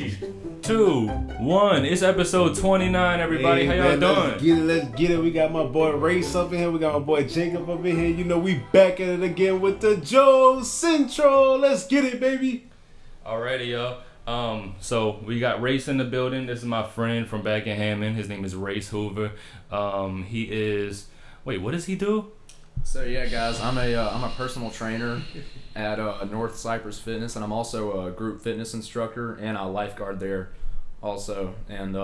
3, 2, 1. It's episode 29, everybody. How y'all doing? Let's get it. We got my boy Race up in here. We got my boy Jacob up in here. You know, we back at it again with the Joce Central. Let's get it, baby. Alrighty, y'all. So we got Race in the building. This is my friend from back in Hammond. His name is Race Hoover. He is... Wait, what does he do? So yeah, guys, I'm a personal trainer at North Cypress Fitness, and I'm also a group fitness instructor and a lifeguard there, also. And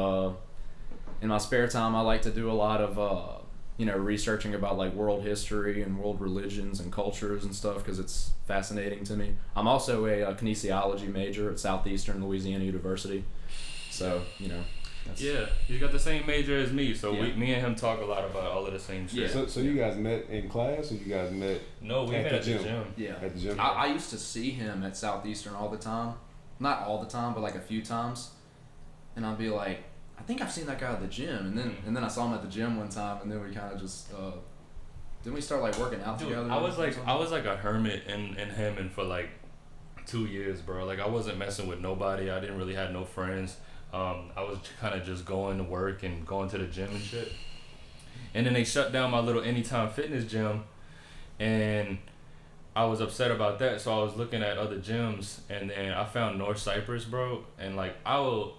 in my spare time, I like to do a lot of researching about like world history and world religions and cultures and stuff because it's fascinating to me. I'm also a kinesiology major at Southeastern Louisiana University, so Yeah, you got the same major as me, so me and him talk a lot about all of the same shit. Yeah. So you guys met in class, or you guys met? No, we met at the gym. Yeah, at the gym. I used to see him at Southeastern all the time, not all the time, but like a few times, and I'd be like, I think I've seen that guy at the gym, and then I saw him at the gym one time, and then we kind of just didn't we start like working out together? I was like a hermit in Hammond for like 2 years, bro. Like I wasn't messing with nobody. I didn't really have no friends. I was kind of just going to work and going to the gym and shit. And then they shut down my little Anytime Fitness gym, and I was upset about that. So I was looking at other gyms, and then I found North Cypress, bro. And like I will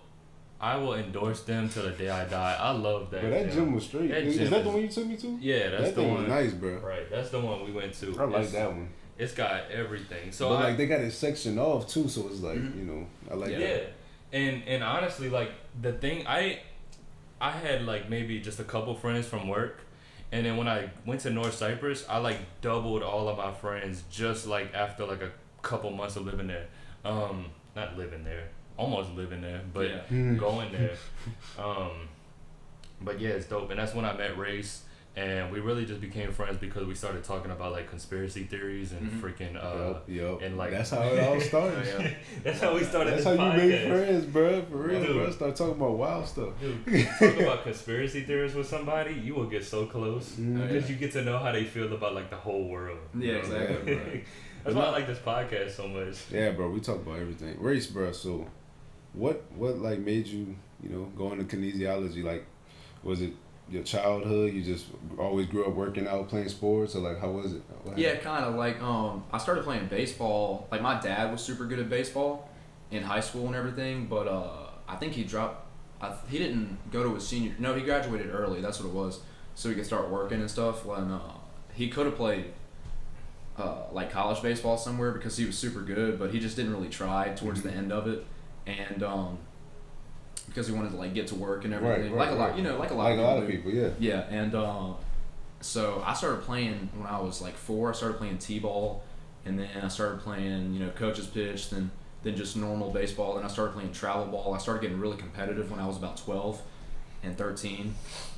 endorse them till the day I die. I love that. But that gym was straight. Is that the one you took me to? Yeah, that's that the thing one. Was nice, bro. Right, that's the one we went to. I like that one. It's got everything. So but like they got it sectioned off too, so it's like I like that. Yeah. And honestly, like the thing, I had like maybe just a couple friends from work, and then when I went to North Cypress, I like doubled all of my friends just like after like a couple months of living there. Not living there, almost living there, but going there. But yeah, it's dope, and that's when I met Race. And we really just became friends because we started talking about like conspiracy theories and freaking yep. And like that's how it all started. That's how we started. That's this how podcast. you made friends, bro. For real, Dude. bro. Start talking about wild stuff. Dude, talk about conspiracy theories with somebody, you will get so close because you get to know how they feel about like the whole world. Yeah, exactly. Bro. That's why I like this podcast so much. Yeah, bro. We talk about everything. Race, bro. So, what like made you go into kinesiology? Like, was it your childhood? You just always grew up working out, playing sports, or like how was it? Yeah, kind of like I started playing baseball. Like my dad was super good at baseball in high school and everything, but I think he dropped. He didn't go to his senior. No, he graduated early. That's what it was, so he could start working and stuff. When he could have played like college baseball somewhere because he was super good, but he just didn't really try towards the end of it, and because he wanted to like get to work and everything, like a lot of people, yeah. Yeah, and so I started playing when I was like 4. I started playing t-ball, and then I started playing coach's pitch, then just normal baseball. Then I started playing travel ball. I started getting really competitive when I was about 12 and 13,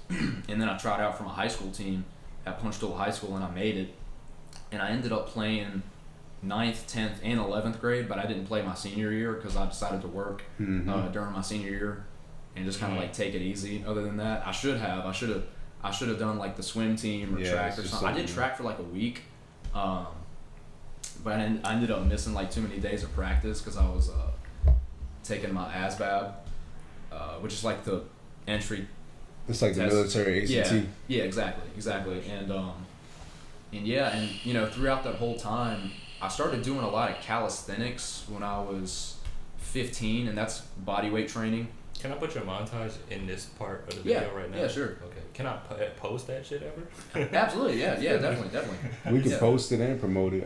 and then I tried out from a high school team at Punchtool High School, and I made it, and I ended up playing 9th, 10th, and 11th grade, but I didn't play my senior year because I decided to work during my senior year and just kind of like take it easy. Other than that, I should have done like the swim team or track or something. I did track for like a week, but I ended up missing like too many days of practice because I was taking my ASVAB, which is like the entry. It's like test. The military ACT. Yeah, exactly, and throughout that whole time, I started doing a lot of calisthenics when I was 15, and that's body weight training. Can I put your montage in this part of the video right now? Yeah, sure. Okay. Can I post that shit ever? Absolutely, yeah, definitely. We can post it and promote it.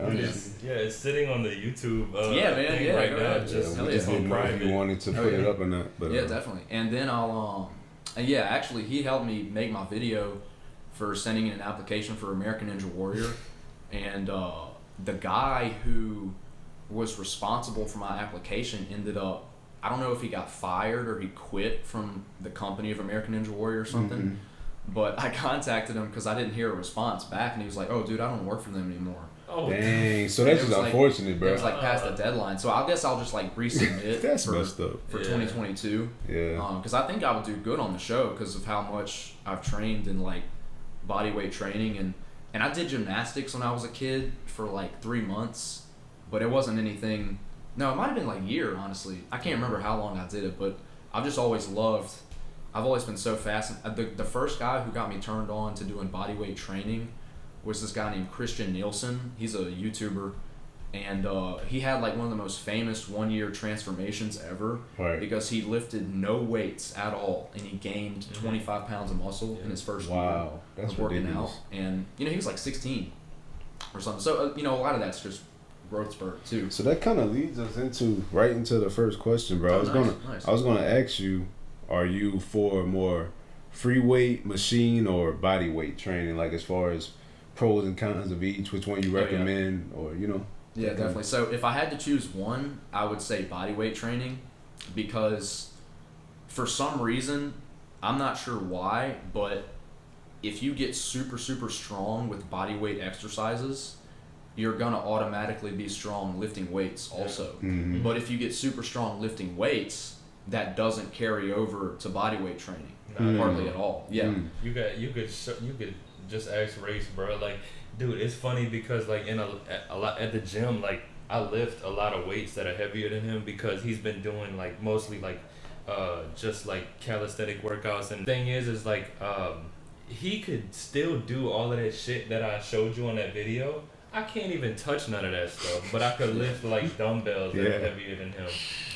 Yeah, it's sitting on the YouTube thing right now. Ahead. Just didn't know if you wanted to put it up or not. But, yeah, definitely. And then actually, he helped me make my video for sending in an application for American Ninja Warrior, and the guy who was responsible for my application ended up, I don't know if he got fired or he quit from the company of American Ninja Warrior or something, but I contacted him because I didn't hear a response back, and he was like, "Oh, dude, I don't work for them anymore." Oh, dang. So that's just unfortunate, bro. It was like past the deadline, so I guess I'll just like resubmit that's messed up. for 2022. Yeah. Because I think I would do good on the show because of how much I've trained in like body weight training, and I did gymnastics when I was a kid for like 3 months, but it wasn't anything No, it might have been like a year, honestly. I can't remember how long I did it, but I've just always loved. I've always been so fascinated. The first guy who got me turned on to doing bodyweight training was this guy named Christian Nielsen. He's a YouTuber, and he had like one of the most famous 1-year transformations ever, Right. because he lifted no weights at all, and he gained 25 pounds of muscle in his first year That's of working ridiculous. out. And he was like 16 or something. So a lot of that's just growth spurt too. So that kind of leads us into the first question, bro. Nice. I was gonna ask you, are you for more free weight, machine, or body weight training? Like as far as pros and cons of each, which one you recommend, or Yeah, definitely. So if I had to choose one, I would say bodyweight training, because for some reason, I'm not sure why, but if you get super, super strong with bodyweight exercises, you're going to automatically be strong lifting weights also. Mm-hmm. But if you get super strong lifting weights, that doesn't carry over to bodyweight training. Hardly at all. Yeah. Mm. You could just ask Race, bro. Like, dude, it's funny because like in a lot at the gym, like I lift a lot of weights that are heavier than him because he's been doing like mostly like just like calisthenic workouts. And the thing is like he could still do all of that shit that I showed you on that video. I can't even touch none of that stuff, but I could lift like dumbbells that are heavier than him.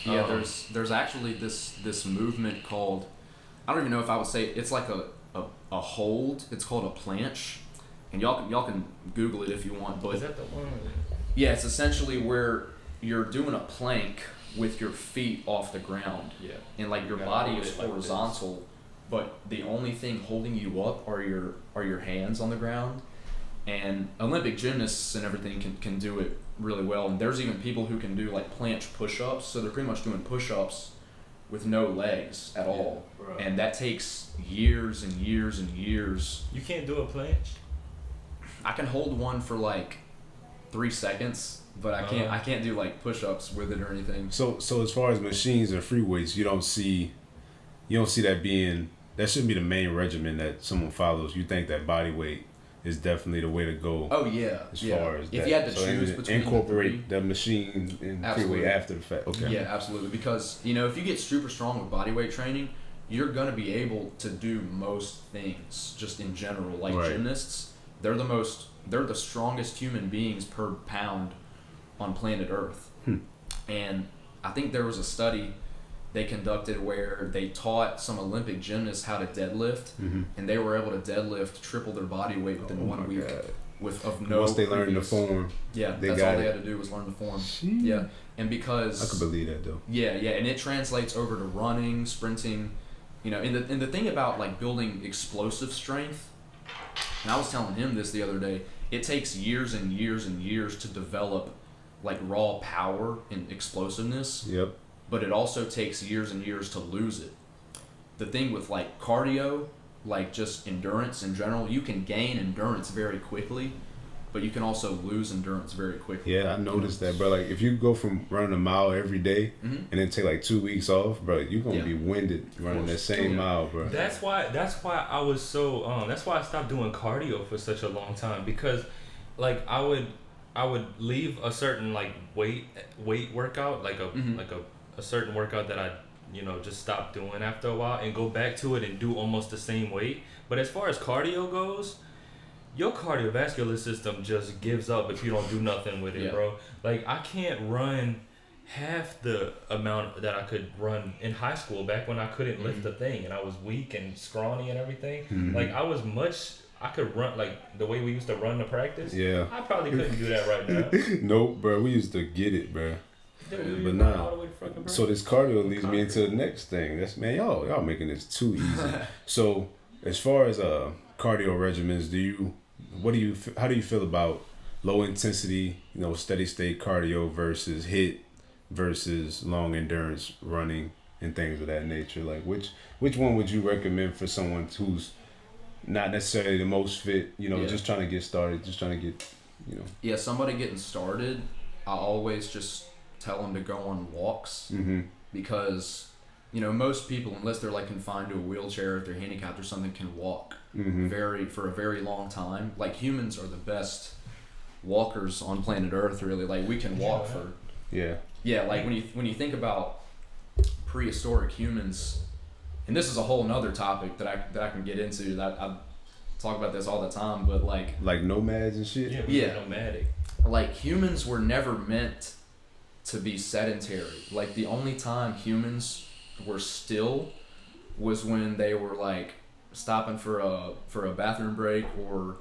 Yeah, there's actually this movement called, I don't even know if I would say it's like a hold. It's called a planche, and y'all can Google it if you want. But is that the one? Yeah, it's essentially where you're doing a plank with your feet off the ground. Yeah. And like your body is horizontal, but the only thing holding you up are your hands on the ground. And Olympic gymnasts and everything can do it really well. And there's even people who can do like planche push-ups. So they're pretty much doing push-ups with no legs at all. Bro. And that takes years and years and years. You can't do a planche? I can hold one for like 3 seconds, but I can't do like push-ups with it or anything. So as far as machines and free weights, you don't see that shouldn't be the main regimen that someone follows. You think that body weight is definitely the way to go. Oh yeah. As far as if that. you had to choose between incorporate the machine and free weight after the fact. Okay. Yeah, absolutely. Because if you get super strong with bodyweight training, you're gonna be able to do most things just in general. Like gymnasts, they're the strongest human beings per pound on planet Earth. And I think there was a study they conducted where they taught some Olympic gymnasts how to deadlift, and they were able to deadlift triple their body weight within 1 week. Once they learned the form, that's all they had to do was learn the form. Jeez. Yeah, and because I could believe that though. Yeah, and it translates over to running, sprinting, and the thing about like building explosive strength, and I was telling him this the other day, it takes years and years and years to develop like raw power and explosiveness. Yep. But it also takes years and years to lose it. The thing with like cardio, like just endurance in general, you can gain endurance very quickly, but you can also lose endurance very quickly. Yeah, I noticed that, bro. Like if you go from running a mile every day and then take like 2 weeks off, bro, you're gonna be winded running that same mile, bro. That's why I was so that's why I stopped doing cardio for such a long time, because like I would leave a certain like weight workout, like a certain workout that I just stopped doing after a while, and go back to it and do almost the same weight. But as far as cardio goes, your cardiovascular system just gives up if you don't do nothing with it, bro. Like I can't run half the amount that I could run in high school back when I couldn't lift a thing and I was weak and scrawny and everything. Like I could run like the way we used to run to practice. Yeah. I probably couldn't do that right now. Nope, bro. We used to get it, bro. Dude, but nah. So this cardio leads me into the next thing. That's y'all making this too easy. So as far as cardio regimens, how do you feel about low intensity, steady state cardio versus HIIT versus long endurance running and things of that nature? Like which one would you recommend for someone who's not necessarily the most fit, just trying to get started, just trying to get, Yeah, somebody getting started, I always just tell them to go on walks, because most people, unless they're like confined to a wheelchair, if they're handicapped or something, can walk for a very long time. Like humans are the best walkers on planet Earth, really. Like we can walk for Yeah, like when you think about prehistoric humans, and this is a whole nother topic that I can get into. That I talk about this all the time, but like nomads and shit. Yeah. Nomadic. Like humans were never meant to be sedentary. Like the only time humans were still was when they were like stopping for a bathroom break or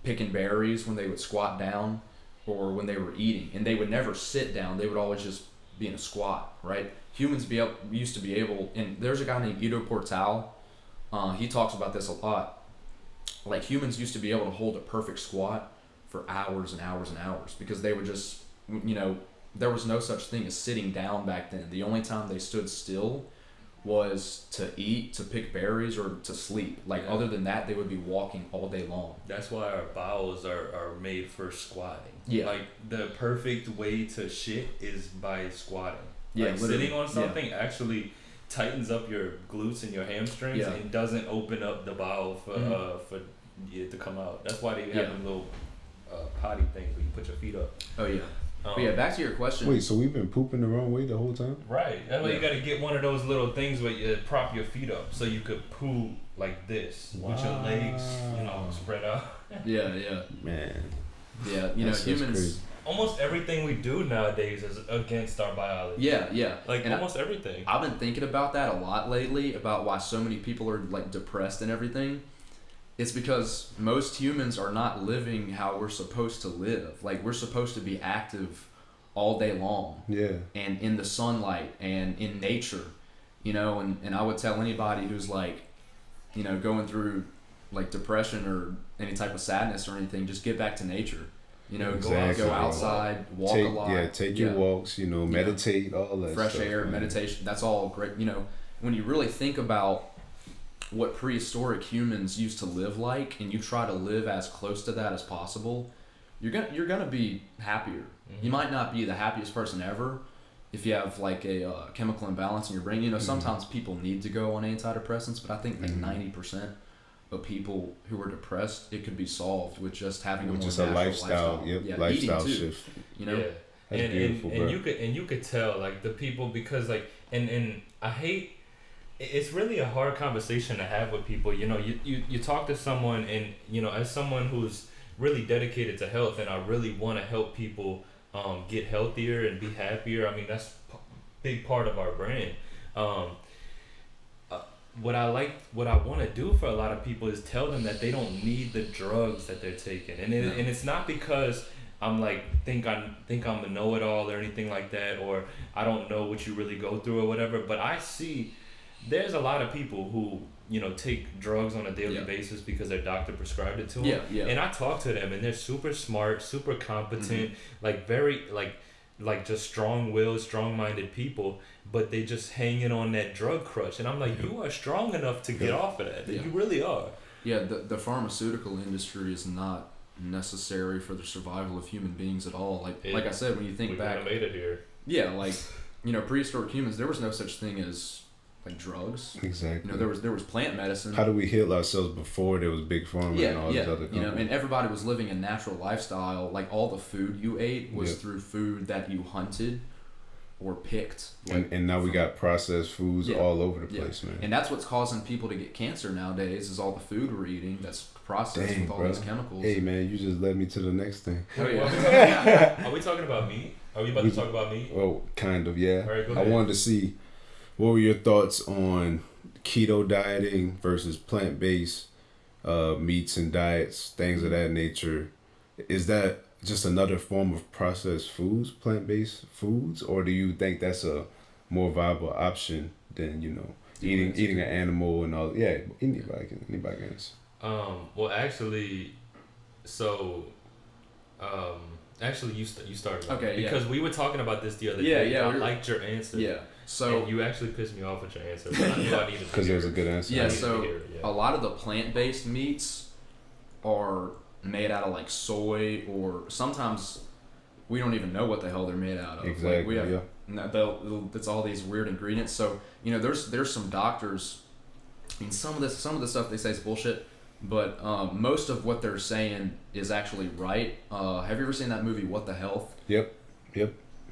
picking berries when they would squat down or when they were eating, and they would never sit down. They would always just be in a squat, right? Humans used to be able, and there's a guy named Ido Portal. He talks about this a lot. Like humans used to be able to hold a perfect squat for hours and hours and hours because they would just, there was no such thing as sitting down back then. The only time they stood still was to eat, to pick berries, or to sleep. Like other than that, they would be walking all day long. That's why our bowels are made for squatting. Yeah. Like the perfect way to shit is by squatting. Yeah, like sitting on something actually tightens up your glutes and your hamstrings and doesn't open up the bowel for it to come out. That's why they have them little potty things where you put your feet up. Oh yeah. But yeah, back to your question. Wait, so we've been pooping the wrong way the whole time? Right. That's why you got to get one of those little things where you prop your feet up so you could poo like this with your legs, spread out. Yeah. Man. Yeah, That's humans. crazy. Almost everything we do nowadays is against our biology. Yeah. Like and almost everything. I've been thinking about that a lot lately, about why so many people are like depressed and everything. It's because most humans are not living how we're supposed to live. Like we're supposed to be active all day long. Yeah. And in the sunlight and in nature, and I would tell anybody who's like, going through like depression or any type of sadness or anything, just get back to nature. Go outside, walk a lot. Yeah, take your walks, meditate, all that fresh stuff, air, man. meditation, that's all great. When you really think about what prehistoric humans used to live like, and you try to live as close to that as possible, you're gonna be happier. Mm-hmm. You might not be the happiest person ever if you have like a chemical imbalance in your brain. Sometimes people need to go on antidepressants, but I think like 90% of people who are depressed, it could be solved with just having a lifestyle. Yep, lifestyle shift. That's beautiful, bro. And you could tell like the people, because like and I hate. It's really a hard conversation to have with people. You talk to someone, and as someone who's really dedicated to health, and I really want to help people get healthier and be happier. I mean, that's big part of our brand. What I want to do for a lot of people is tell them that they don't need the drugs that they're taking, and it's not because I'm like think I'm a know-it-all or anything like that, or I don't know what you really go through or whatever. But I see there's a lot of people who take drugs on a daily basis because their doctor prescribed it to them. And I talk to them, and they're super smart, super competent, like very like just strong-willed, strong-minded people, but they just hanging on that drug crutch. And I'm like, you are strong enough to get off of that. You really are. Yeah, the pharmaceutical industry is not necessary for the survival of human beings at all. Like I said, when you think back, we made it here. Yeah, like prehistoric humans, there was no such thing as like drugs. Exactly. There was plant medicine. How do we heal ourselves before there was big pharma and all these other companies? And everybody was living a natural lifestyle. Like all the food you ate was through food that you hunted or picked. And now we got processed foods all over the place, man. And that's what's causing people to get cancer nowadays, is all the food we're eating that's processed with all these chemicals. Hey man, you just led me to the next thing. Are we talking about meat? Are we about to talk about meat? Oh, kind of, yeah. All right, go ahead. I wanted to see, what were your thoughts on keto dieting versus plant-based meats and diets, things of that nature? Is that just another form of processed foods, plant-based foods, or do you think that's a more viable option than eating an animal and all? Yeah, anybody can answer. Well, actually, actually, you started. Okay, because we were talking about this the other day. I liked your answer. Yeah. So and you actually pissed me off with your answer, but I knew I needed to because it was a good answer. Yeah. So a lot of the plant-based meats are made out of like soy, or sometimes we don't even know what the hell they're made out of. Exactly. It's all these weird ingredients. So there's some doctors. I mean, some of the stuff they say is bullshit, but most of what they're saying is actually right. Have you ever seen that movie What the Health? Yep.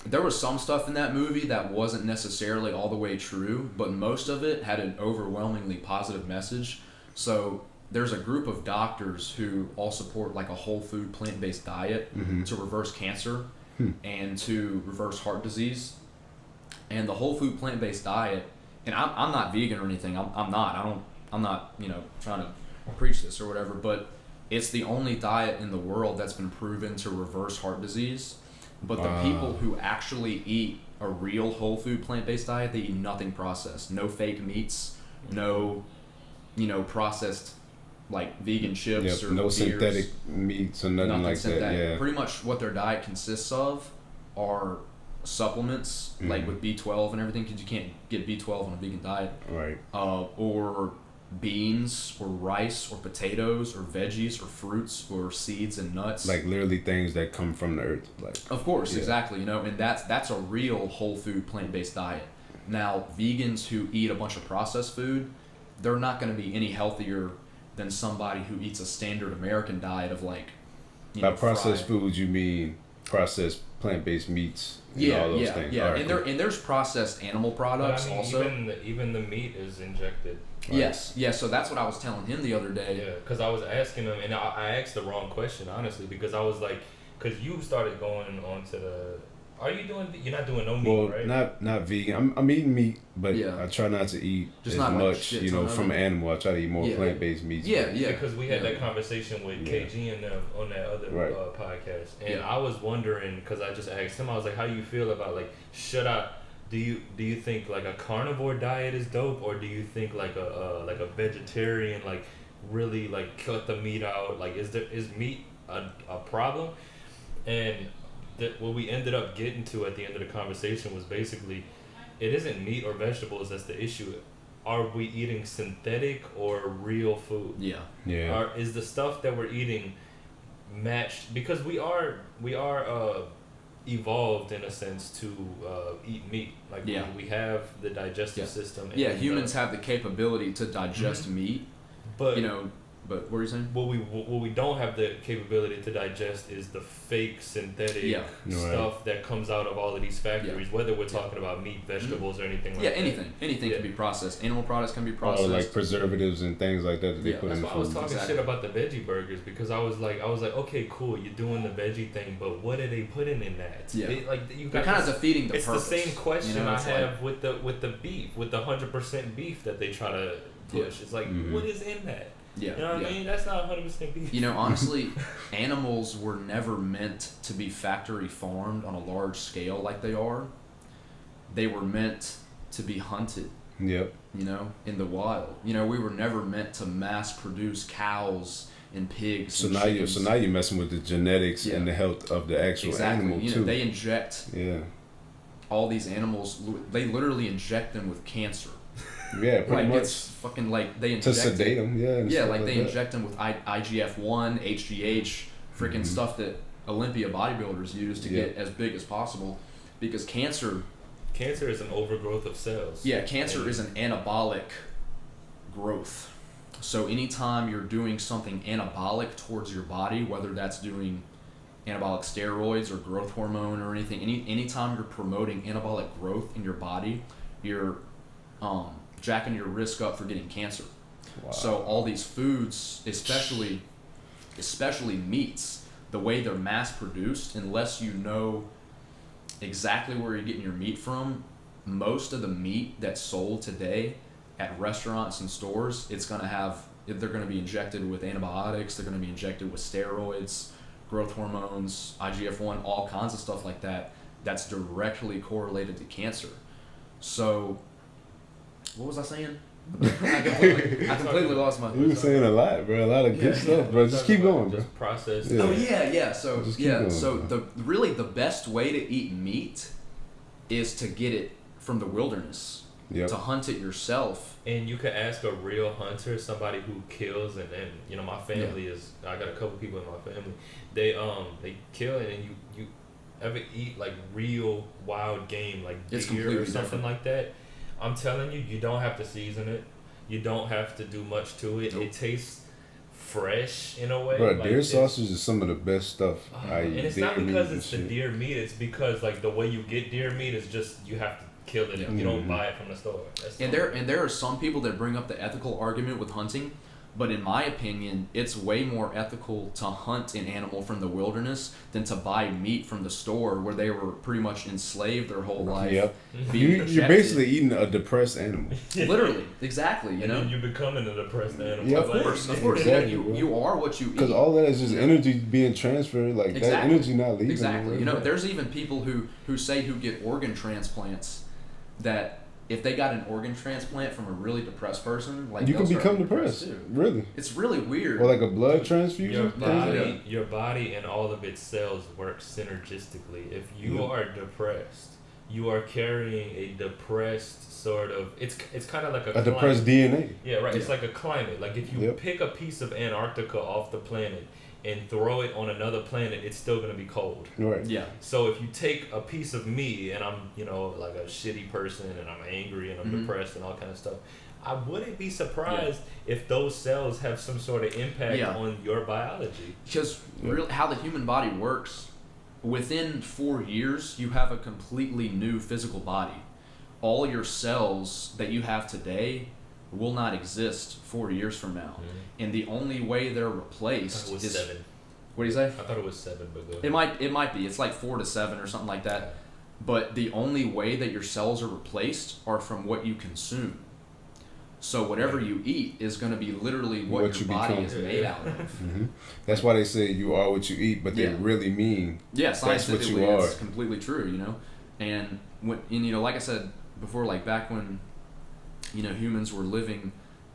There was some stuff in that movie that wasn't necessarily all the way true, but most of it had an overwhelmingly positive message. So there's a group of doctors who all support like a whole food plant-based diet to reverse cancer and to reverse heart disease. And the whole food plant-based diet, and I'm not vegan or anything. I'm not trying to preach this or whatever, but it's the only diet in the world that's been proven to reverse heart disease. But the people who actually eat a real whole food plant-based diet, they eat nothing processed. No fake meats, no, processed like vegan chips or no beers, synthetic meats or nothing like that. Yeah. Pretty much what their diet consists of are supplements like with B12 and everything, because you can't get B12 on a vegan diet. Right. Or beans or rice or potatoes or veggies or fruits or seeds and nuts. Like literally things that come from the earth. Like. Of course, exactly. And that's a real whole food plant-based diet. Now, vegans who eat a bunch of processed food, they're not going to be any healthier than somebody who eats a standard American diet of like. By processed foods, you mean processed plant-based meats and all those things. Yeah, right, and there's processed animal products also. Even the meat is injected. Right. Yes. So that's what I was telling him the other day. Yeah, because I was asking him, and I asked the wrong question, honestly, because I was like, because you started going on to the. Are you doing? You're not doing no meat, right? not vegan. I'm eating meat, but Yeah. I try not to eat Just as not like much, shit from an animal. I try to eat more plant-based meats. Yeah. Because we had that conversation with KG and them on that other podcast, and I was wondering, because I just asked him, I was like, how you feel about like, do you think like a carnivore diet is dope, or do you think like a vegetarian, like really like cut the meat out? Like is meat a problem? And what we ended up getting to at the end of the conversation was basically, it isn't meat or vegetables that's the issue. Are we eating synthetic or real food? Yeah. Is the stuff that we're eating matched? Because we are evolved in a sense to eat meat. Like we have the digestive system. Yeah, humans have the capability to digest meat. But But what were you saying? What we don't have the capability to digest is the fake synthetic stuff that comes out of all of these factories, whether we're talking about meat, vegetables, or anything like that. Anything can be processed. Animal products can be processed. Or like preservatives and things like that they put in the food. That's why I was talking shit about the veggie burgers, because I was like, okay, cool, you're doing the veggie thing, but what are they putting in that? Yeah. They're kind of defeating the purpose. It's the same question I have with the beef, with the 100% beef that they try to push. It's like, what is in that? Yeah, you know what I mean? That's not 100% beef. Honestly, animals were never meant to be factory farmed on a large scale like they are. They were meant to be hunted. Yep. In the wild. We were never meant to mass produce cows and pigs. So and now you're messing with the genetics and the health of the actual animal too. They inject all these animals. They literally inject them with cancer. Yeah, pretty much. It's fucking like they inject to sedate them, they inject them with IGF-1, HGH, freaking stuff that Olympia bodybuilders use to get as big as possible, because cancer is an overgrowth of cells. Yeah, cancer is an anabolic growth. So anytime you're doing something anabolic towards your body, whether that's doing anabolic steroids or growth hormone or anything, anytime you're promoting anabolic growth in your body, you're jacking your risk up for getting cancer. Wow. So all these foods, especially meats, the way they're mass produced, unless you know exactly where you're getting your meat from, most of the meat that's sold today at restaurants and stores, they're going to be injected with antibiotics, they're going to be injected with steroids, growth hormones, IGF-1, all kinds of stuff like that, that's directly correlated to cancer. So what was I saying? I completely lost my. You were saying a lot, bro. A lot of good stuff, bro. Just keep going, bro. Just process. Yeah. Oh yeah. So going, so the best way to eat meat is to get it from the wilderness. Yep. To hunt it yourself. And you could ask a real hunter, somebody who kills, and my family is. I got a couple people in my family. They kill it, and you ever eat like real wild game, like deer or something different. Like that. I'm telling you, you don't have to season it. You don't have to do much to it. Nope. It tastes fresh in a way. Bro, like, deer sausage is some of the best stuff. And it's not because it's the deer meat. It's because like the way you get deer meat is just you have to kill it. You don't buy it from the store. And there are some people that bring up the ethical argument with hunting, but in my opinion, it's way more ethical to hunt an animal from the wilderness than to buy meat from the store where they were pretty much enslaved their whole life. Yep. You're basically eating a depressed animal. Literally, exactly. You know, and you're becoming a depressed animal. Yeah, of course. Exactly, you are what you eat. Because all that is just energy being transferred. Like that energy not leaving. Exactly. You know, there's even people who say who get organ transplants that if they got an organ transplant from a really depressed person, like you can become depressed too. Really, it's really weird. Or like a blood transfusion. Your body and all of its cells work synergistically. If you are depressed, you are carrying a depressed sort of. It's kind of like a depressed DNA. Yeah, right. It's like a climate. Like if you pick a piece of Antarctica off the planet and throw it on another planet, it's still gonna be cold. Right. Yeah. So if you take a piece of me and I'm, like a shitty person and I'm angry and I'm depressed and all kind of stuff, I wouldn't be surprised if those cells have some sort of impact on your biology. Because how the human body works, within 4 years, you have a completely new physical body. All your cells that you have today will not exist 4 years from now. And the only way they're replaced is 7. What do you say? I thought it was 7, but go ahead. It might be. It's like 4 to 7 or something like that. But the only way that your cells are replaced are from what you consume. So whatever you eat is going to be literally what your body is made out of. That's why they say you are what you eat, but they really mean that's what you are. It's completely true, And like I said before, like back when humans were living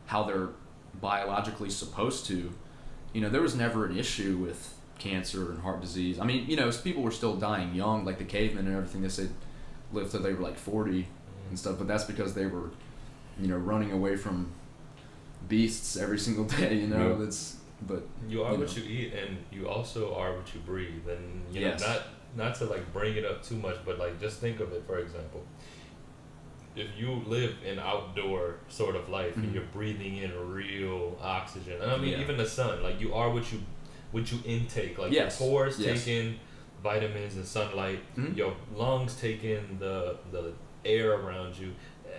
how they're biologically supposed to, there was never an issue with cancer and heart disease. I mean, people were still dying young, like the cavemen and everything. They said lived till they were like 40 and stuff, but that's because they were, running away from beasts every single day. But you are what you eat, and you also are what you breathe. And not to like bring it up too much, but like just think of it. For example, if you live an outdoor sort of life and you're breathing in real oxygen, and I mean even the sun, like you are what you intake, like your pores take in vitamins and sunlight, your lungs take in the air around you,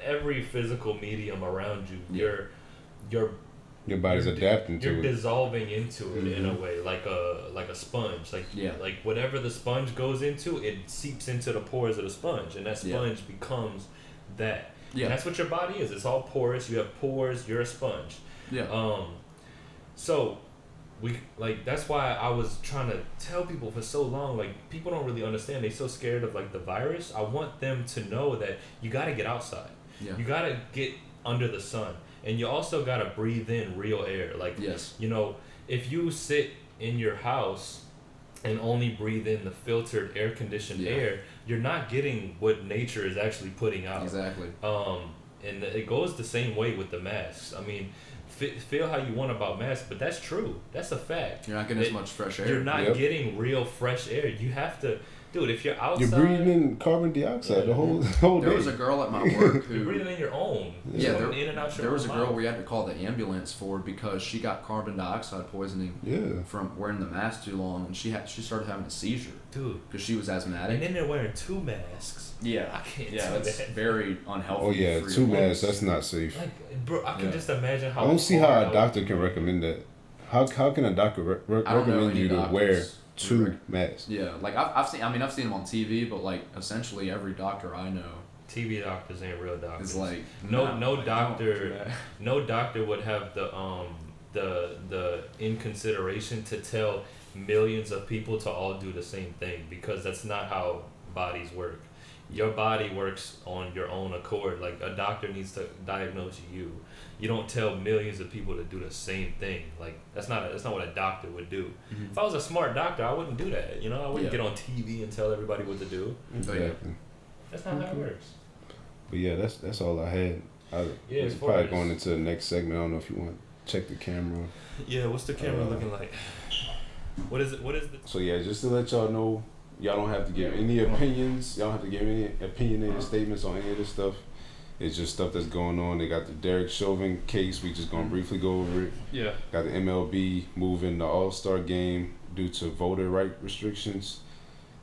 every physical medium around you, your body's adapting to it. You're dissolving into it in a way, like a sponge. Like whatever the sponge goes into, it seeps into the pores of the sponge, and that sponge becomes that. And that's what your body is. It's all porous. You have pores. You're a sponge. So that's why I was trying to tell people for so long, like people don't really understand. They're so scared of like the virus. I want them to know that you got to get outside. You got to get under the sun, and you also got to breathe in real air. Like if you sit in your house and only breathe in the filtered air conditioned air, you're not getting what nature is actually putting out. Exactly. And it goes the same way with the masks. I mean, feel how you want about masks, but that's true. That's a fact. You're not getting as much fresh air. You're not getting real fresh air. You have to, dude. If you're outside, you're breathing in carbon dioxide the whole day. There was a girl at my work who you're breathing in your own. There was a girl we had to call the ambulance for because she got carbon dioxide poisoning. From wearing the mask too long, and she started having a seizure, dude, because she was asthmatic. And then they're wearing 2 masks. Yeah, I can't. That's very unhealthy. Oh yeah, 2 masks. That's not safe. Like, bro, I can just imagine how. I don't see how a doctor can recommend that. How can a doctor recommend you to wear 2 masks? Yeah, like I've seen them on TV, but like essentially every doctor I know. TV doctors ain't real doctors. It's like no doctor would have the inconsideration to tell millions of people to all do the same thing, because that's not how bodies work. Your body works on your own accord. Like a doctor needs to diagnose you. You don't tell millions of people to do the same thing. Like that's not what a doctor would do. If I was a smart doctor, I wouldn't do that. I wouldn't get on TV and tell everybody what to do. Exactly. That's not how it works. But yeah, that's all I had. It's probably going into the next segment. I don't know if you want to check the camera. Yeah, what's the camera looking like? What is it? So yeah, just to let y'all know, y'all don't have to give any opinions. Y'all don't have to give any opinionated statements on any of this stuff. It's just stuff that's going on. They got the Derek Chauvin case. We just gonna briefly go over it. Yeah. Got the MLB moving the All-Star game due to voter right restrictions.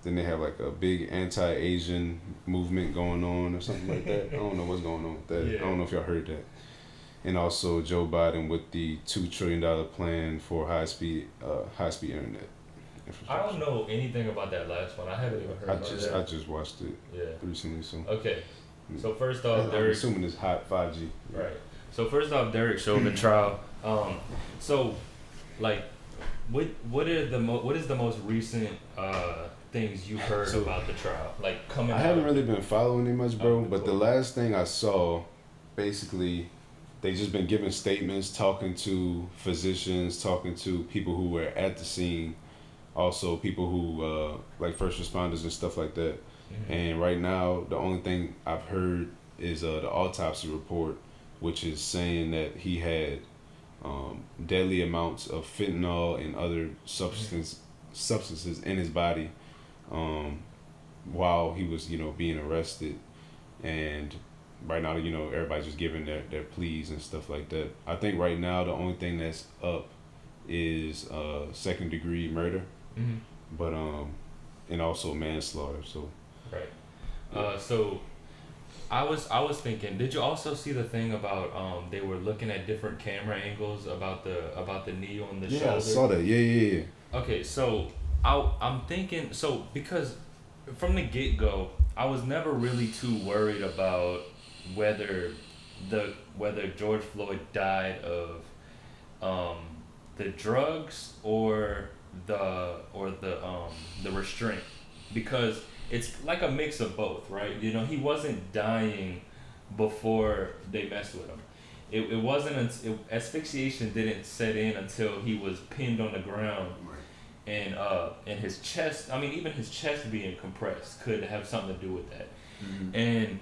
Then they have like a big anti-Asian movement going on or something like that. I don't know what's going on with that. Yeah. I don't know if y'all heard that. And also Joe Biden with the $2 trillion plan for high-speed internet. I don't know anything about that last one. I haven't even heard about that. I just watched it recently. So okay. So first off, I'm assuming it's hot 5G. Right. So first off, Derek Chauvin trial. So, like, what is the most recent things you heard about the trial? Like coming. I haven't really been following it much, bro. But the last thing I saw, basically, they just been giving statements, talking to physicians, talking to people who were at the scene, also people who like first responders and stuff like that. Mm-hmm. And right now, the only thing I've heard is the autopsy report, which is saying that he had deadly amounts of fentanyl and other substances in his body while he was, being arrested. And right now, everybody's just giving their pleas and stuff like that. I think right now the only thing that's up is second-degree murder, but and also manslaughter. So. Right. So I was thinking, did you also see the thing about they were looking at different camera angles about the knee on the shoulder? Yeah, I saw that. Yeah. Okay, so I'm thinking, so because from the get-go, I was never really too worried about whether George Floyd died of the drugs or the restraint, because it's like a mix of both, right? He wasn't dying before they messed with him. It wasn't asphyxiation didn't set in until he was pinned on the ground, and his chest. I mean, even his chest being compressed could have something to do with that. Mm-hmm. And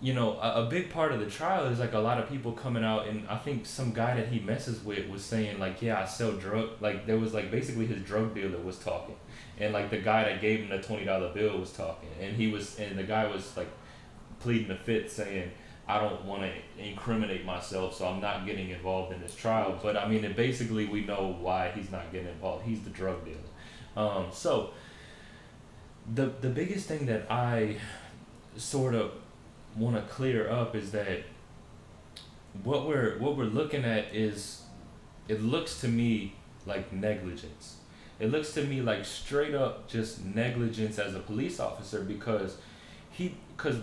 a big part of the trial is like a lot of people coming out, and I think some guy that he messes with was saying like, yeah, I sell drug. Like there was like basically his drug dealer was talking. And like the guy that gave him the $20 bill was talking, and the guy was like pleading the fifth, saying, "I don't want to incriminate myself, so I'm not getting involved in this trial." But I mean, basically we know why he's not getting involved. He's the drug dealer. So the biggest thing that I sort of want to clear up is that what we're looking at is, it looks to me like negligence. It looks to me like straight up just negligence as a police officer, because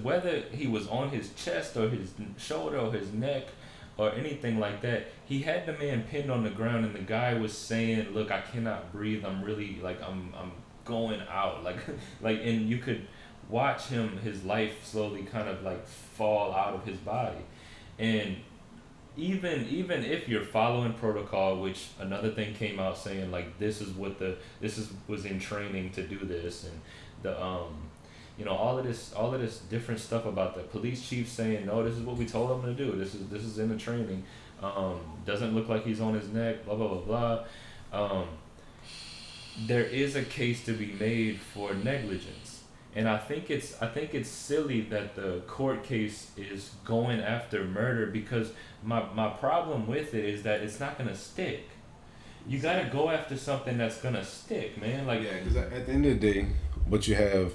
whether he was on his chest or his shoulder or his neck or anything like that, he had the man pinned on the ground, and the guy was saying, "Look, I cannot breathe. I'm really like I'm going out." Like and you could watch his life slowly kind of like fall out of his body. And even if you're following protocol, which another thing came out saying like was in training to do this, and the all of this different stuff about the police chief saying, no, this is what we told him to do, this is in the training, doesn't look like he's on his neck, blah blah blah blah. There is a case to be made for negligence. And I think it's silly that the court case is going after murder, because my problem with it is that it's not gonna stick. You gotta go after something that's gonna stick, man. Like, yeah, because at the end of the day, what you have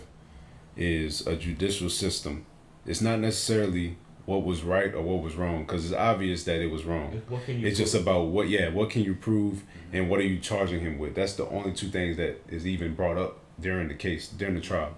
is a judicial system. It's not necessarily what was right or what was wrong, because it's obvious that it was wrong. It's just about what can you prove, and what are you charging him with. That's the only two things that is even brought up during the trial.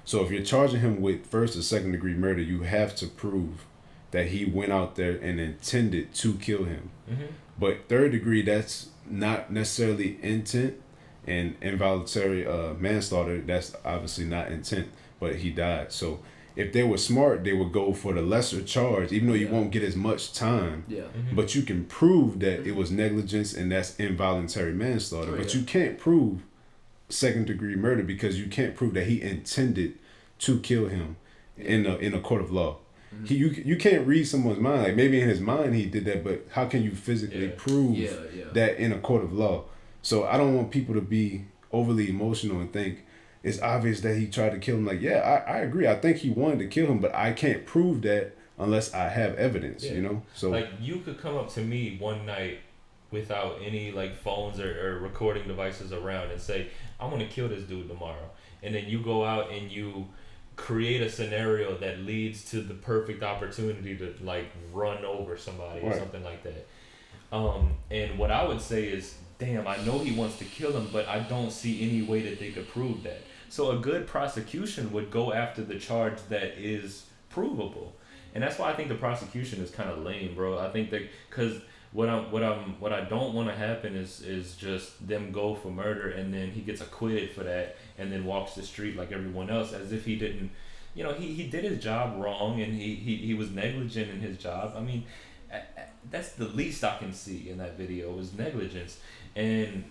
So if you're charging him with first or second degree murder, you have to prove that he went out there and intended to kill him. Mm-hmm. But third degree, that's not necessarily intent, and involuntary manslaughter, that's obviously not intent, but he died. So if they were smart, they would go for the lesser charge, even though you won't get as much time. Yeah. Mm-hmm. But you can prove that it was negligence, and that's involuntary manslaughter. But you can't prove second degree murder, because you can't prove that he intended to kill him in a court of law. Mm-hmm. You can't read someone's mind. Like maybe in his mind he did that, but how can you physically prove that in a court of law? So I don't want people to be overly emotional and think it's obvious that he tried to kill him. Like, I agree. I think he wanted to kill him, but I can't prove that unless I have evidence, Yeah. you know? So like you could come up to me one night without any like phones or recording devices around and say, I'm gonna kill this dude tomorrow. And then you go out and you create a scenario that leads to the perfect opportunity to like run over somebody or Right. something like that. And what I would say is, damn, I know he wants to kill him, but I don't see any way that they could prove that. So a good prosecution would go after the charge that is provable. And that's why I think the prosecution is kind of lame, bro. I think that because what I don't want to happen is just them go for murder and then he gets acquitted for that and then walks the street like everyone else as if he didn't, you know, he did his job wrong and he was negligent in his job. I mean, that's the least I can see in that video is negligence, and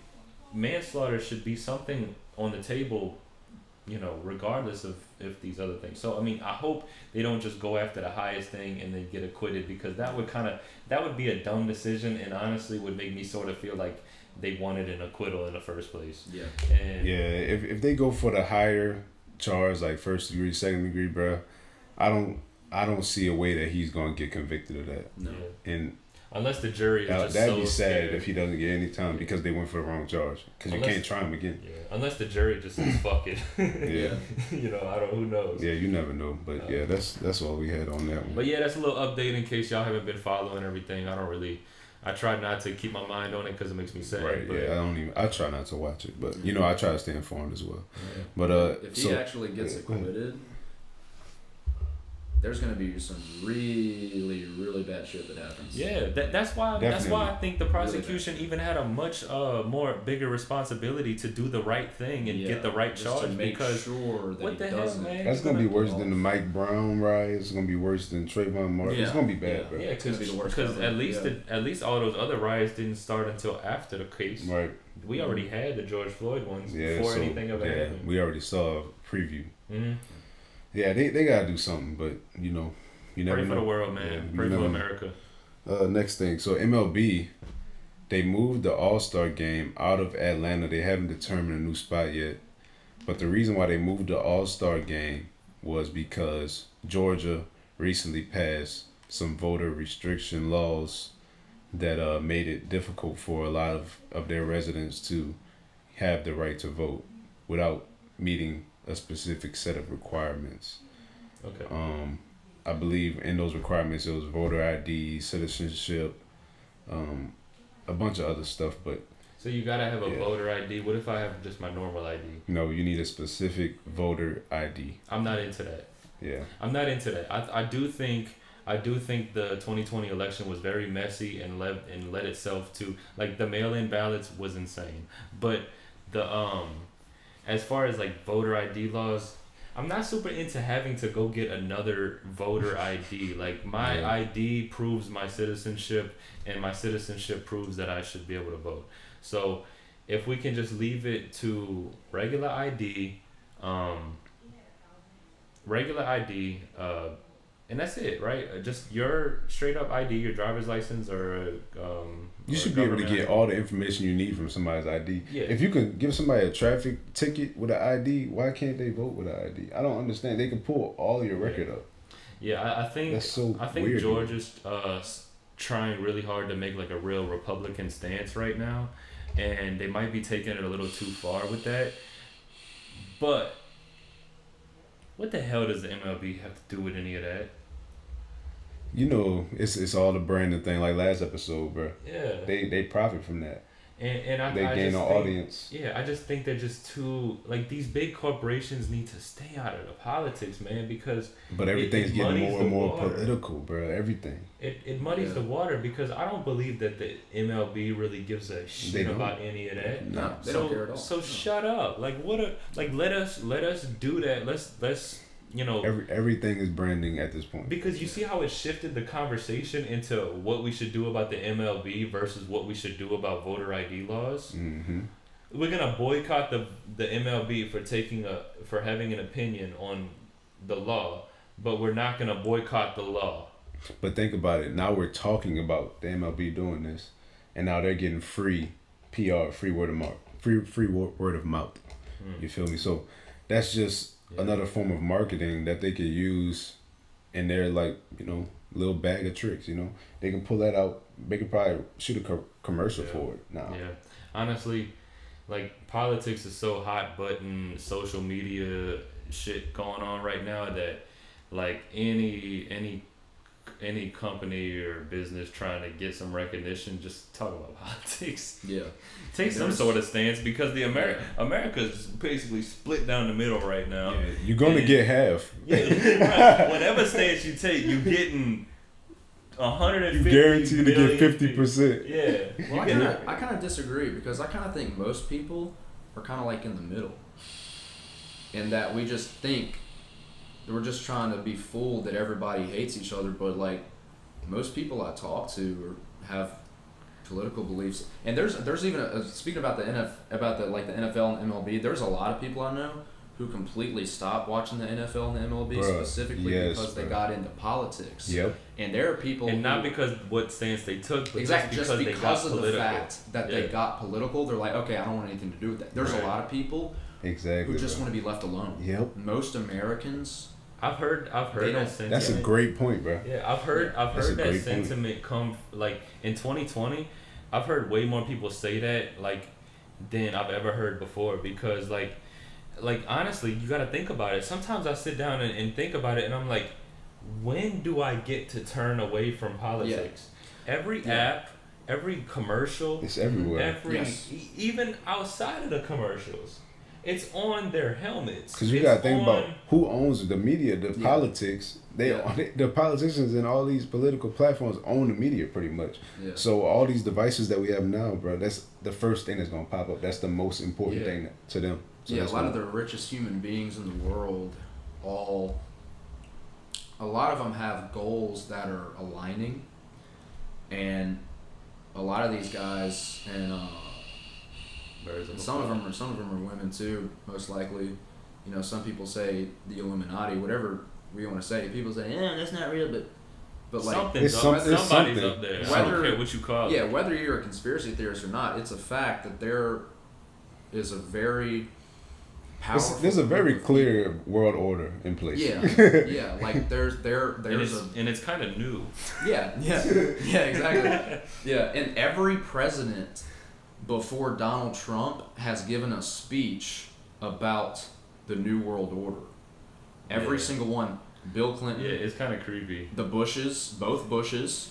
manslaughter should be something on the table, you know, regardless of if these other things. So I mean, I hope they don't just go after the highest thing and then get acquitted, because that would be a dumb decision, and honestly would make me sort of feel like they wanted an acquittal in the first place. Yeah. And yeah, if they go for the higher charge, like first degree, second degree, bro, I don't see a way that he's gonna get convicted of that. No. Yeah. And unless the jury is just that'd so be sad scared. if he doesn't get any time because they went for the wrong charge. Because you can't try him again. Yeah, unless the jury just says fuck it. Yeah. You know, I don't. Who knows? Yeah, you never know. But yeah, that's all we had on that one. But yeah, that's a little update in case y'all haven't been following everything. I try not to keep my mind on it because it makes me sad. Right. But, Yeah. I try not to watch it, but you know, I try to stay informed as well. Yeah. But if he actually gets acquitted, there's gonna be some really, really bad shit that happens. Yeah, that's why Definitely. I think the prosecution even had a much bigger responsibility to do the right thing and get the right just charge, to make because sure that what he the hell, doesn't. man? that's gonna be worse than the Mike Brown riots. It's gonna be worse than Trayvon Martin. It's Yeah. gonna be bad, Yeah. bro. Yeah, It's gonna be the worst because ever. at least all those other riots didn't start until after the case. Right. We already had the George Floyd ones Yeah. before So, anything ever yeah, happened. we already saw a preview. Mm-hmm. Yeah, they gotta do something, but you know, you never Pray know. for the world, man. Yeah, Pray you for never America. Next thing, so MLB, they moved the All-Star game out of Atlanta. They haven't determined a new spot yet, but the reason why they moved the All-Star game was because Georgia recently passed some voter restriction laws that made it difficult for a lot of their residents to have the right to vote without meeting a specific set of requirements. Okay. I believe in those requirements it was voter ID, citizenship, a bunch of other stuff, but So you gotta have a Yeah. voter ID. What if I have just my normal ID? no, you need a specific voter ID. I'm not into that. Yeah. I'm not into that. I do think the 2020 election was very messy and led itself to, like, the mail-in ballots was insane. But the as far as like voter ID laws, I'm not super into having to go get another voter ID. Like, my Yeah. ID proves my citizenship, and my citizenship proves that I should be able to vote. So if we can just leave it to regular ID, and that's it, right? Just your straight up ID, your driver's license, or You or should be able to government get ID. all the information you need from somebody's ID. Yeah. If you can give somebody a traffic ticket with an ID, why can't they vote with an ID? I don't understand. They can pull all your record up. Yeah, I think That's so I think weird. Georgia's trying really hard to make like a real Republican stance right now, and they might be taking it a little too far with that. But what the hell does the MLB have to do with any of that? You know, it's all the branding thing. Like last episode, bro. Yeah, They profit from that. and I They I gain just an think, audience. Yeah, I just think they're just too, like, these big corporations need to stay out of the politics, man, because But everything's it getting muddies more the and more water. political, bro. Everything. it muddies Yeah. the water, because I don't believe that the MLB really gives a They shit don't. about any of that. No. They don't care at all. So No. shut up. Like, let us do that. Let's you know, Everything is branding at this point. because you see how it shifted the conversation into what we should do about the MLB versus what we should do about voter ID laws. Mm-hmm. We're gonna boycott the MLB for having an opinion on the law, but we're not gonna boycott the law. But think about it. Now we're talking about the MLB doing this, and now they're getting free PR, free word of mouth, word of mouth. You feel me? So that's just Yeah. another form of marketing that they could use and they're like, little bag of tricks. They can pull that out. They could probably shoot a commercial for it now. Yeah, honestly, like politics is so hot button social media shit going on right now that like any company or business trying to get some recognition, just talk about politics. Yeah. Take some sort of stance, because the America's basically split down the middle right now. Yeah, you're gonna get half. Yeah, right. Whatever stance you take, you're getting 150. You guaranteed to get 50%. Yeah. Well, I kind of disagree, because I kind of think most people are kind of like in the middle, in that we just think we're just trying to be fooled that everybody hates each other, but like most people I talk to have political beliefs, and there's even speaking about the NFL and MLB. There's a lot of people I know who completely stopped watching the NFL and the MLB specifically because they got into politics. Yep. And there are people, and not because what stance they took, but exactly just because they got of political. The fact that they got political. They're like, okay, I don't want anything to do with that. There's a lot of people who just want to be left alone. Yep. Most Americans. I've heard that sentiment. That's a great point, bro. Yeah, I've heard that sentiment come like in 2020. I've heard way more people say that like than I've ever heard before, because like honestly, you got to think about it. Sometimes I sit down and think about it, and I'm like, when do I get to turn away from politics? Yeah. Every app, every commercial, it's everywhere. Even outside of the commercials, it's on their helmets. Because you got to think about who owns the media, the politics. The politicians and all these political platforms own the media pretty much. Yeah. So all these devices that we have now, bro, that's the first thing that's going to pop up. That's the most important thing to them. So a lot of the richest human beings in the world, a lot of them have goals that are aligning, and a lot of these guys, and some of them are women too, most likely. Some people say the Illuminati, whatever we want to say. People say, yeah, that's not real, but like somebody's up there. I don't care what you call it. Yeah, whether you're a conspiracy theorist or not, it's a fact that there is a very powerful. There's a very clear world order in place. Yeah. Like there's and it's kind of new. Yeah, exactly. Yeah, and every president before Donald Trump has given a speech about the New World Order. Every single one. Bill Clinton. Yeah, it's kind of creepy. The Bushes, both Bushes,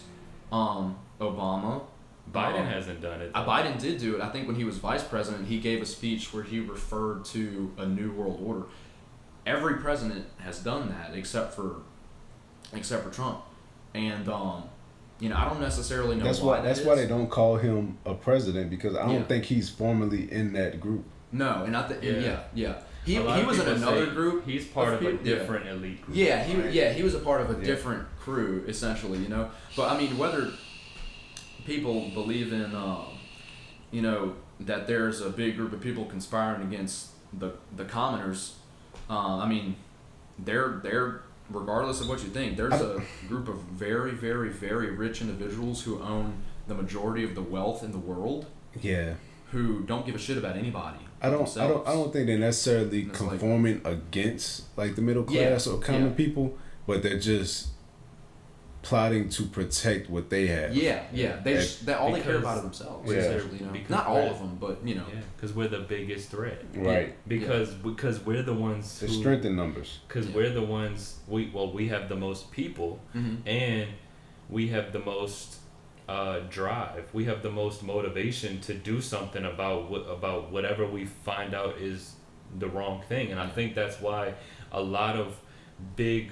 Obama. Biden hasn't done it. Biden did do it. I think when he was vice president, he gave a speech where he referred to a new world order. Every president has done that except for Trump. And I don't necessarily know why that's why they don't call him a president, because I don't think he's formally in that group. No, and He was in another group. He's part of a different elite group. Yeah, he was a part of a different crew, essentially, But I mean, whether people believe in, that there's a big group of people conspiring against the commoners, I mean, they're regardless of what you think, there's a group of very, very, very rich individuals who own the majority of the wealth in the world. Yeah. Who don't give a shit about anybody. I don't think they're necessarily conforming against like the middle class or common people, but they're just plotting to protect what they have. They all they care about is themselves. Not all of them, but because we're the biggest threat. Right. Because we're the ones. The strength in numbers. Because we're the ones. We have the most people, and we have the most drive. We have the most motivation to do something about whatever we find out is the wrong thing. And I think that's why a lot of big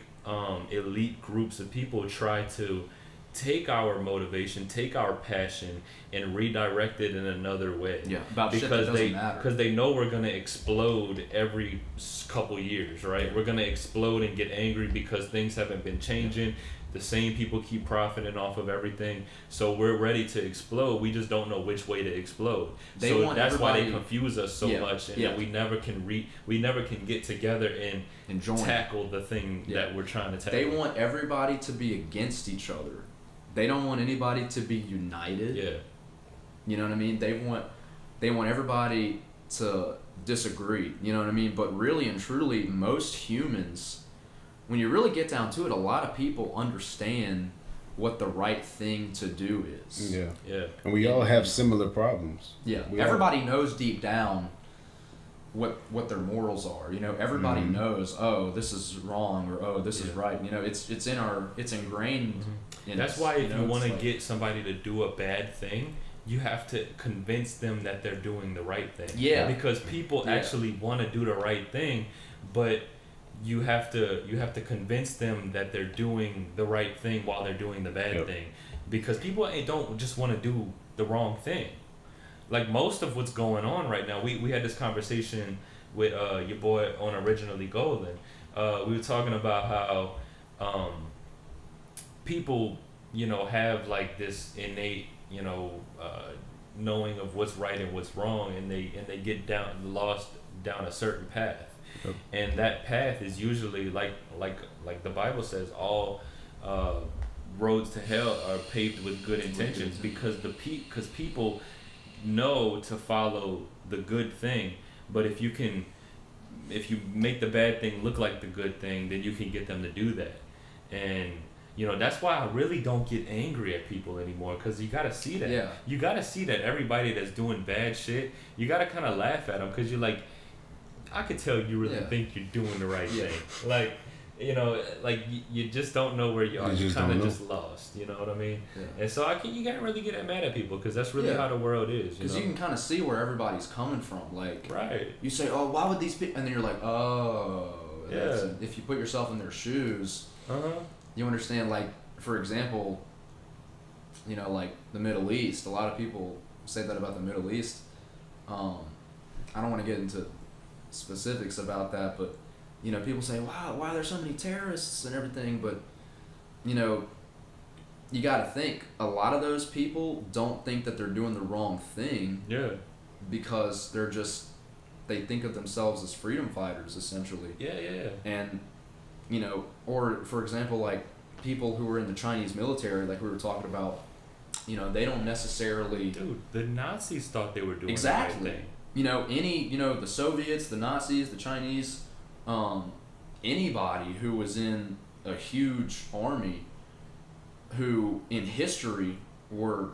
elite groups of people try to take our motivation, take our passion, and redirect it in another way. Yeah, about shit that doesn't matter. Because they know we're gonna explode every couple years, right? We're gonna explode and get angry because things haven't been changing. The same people keep profiting off of everything, so we're ready to explode. We just don't know which way to explode. So that's why they confuse us so much, and that we never can get together and tackle the thing that we're trying to tackle. They want everybody to be against each other. They don't want anybody to be united. Yeah. You know what I mean? They want everybody to disagree. You know what I mean? But really and truly, most humans when you really get down to it, a lot of people understand what the right thing to do is. Yeah. Yeah. And we all have similar problems. Yeah. We Everybody knows deep down what their morals are. You know, everybody knows, oh, this is wrong, or oh, this is right. You know, it's ingrained in That's us, why if you it's want to like- get somebody to do a bad thing, you have to convince them that they're doing the right thing. Yeah. Because people actually want to do the right thing, but you have to convince them that they're doing the right thing while they're doing the bad thing. Because people don't just want to do the wrong thing. Like most of what's going on right now, we had this conversation with your boy on Originally Golden. We were talking about how people, you know, have like this innate, you know, knowing of what's right and what's wrong, and they get lost down a certain path. Yep. And that path is usually like the Bible says, all roads to hell are paved with good intentions, because people know to follow the good thing. But if you make the bad thing look like the good thing, then you can get them to do that. And you know, that's why I really don't get angry at people anymore, because you gotta see that. Yeah. You gotta see that everybody that's doing bad shit, you gotta kind of laugh at them, because you're like, I could tell you really think you're doing the right thing. Like, you know, like you just don't know where you are. You're kind of just lost. You know what I mean? Yeah. And so you can't really get that mad at people, because that's really how the world is. Because you can kind of see where everybody's coming from. Like, right. You say, oh, why would these people? And then you're like, oh, yeah. If you put yourself in their shoes, you understand. Like, for example, you know, like the Middle East. A lot of people say that about the Middle East. I don't want to get into specifics about that, but you know, people say, wow, why are there so many terrorists and everything? But you know, you got to think, a lot of those people don't think that they're doing the wrong thing. Yeah. Because they think of themselves as freedom fighters, essentially. Yeah. And you know, or for example, like people who were in the Chinese military, like we were talking about, you know, they don't necessarily. Dude, the Nazis thought they were doing exactly the right thing. You know, the Soviets, the Nazis, the Chinese, anybody who was in a huge army, who in history were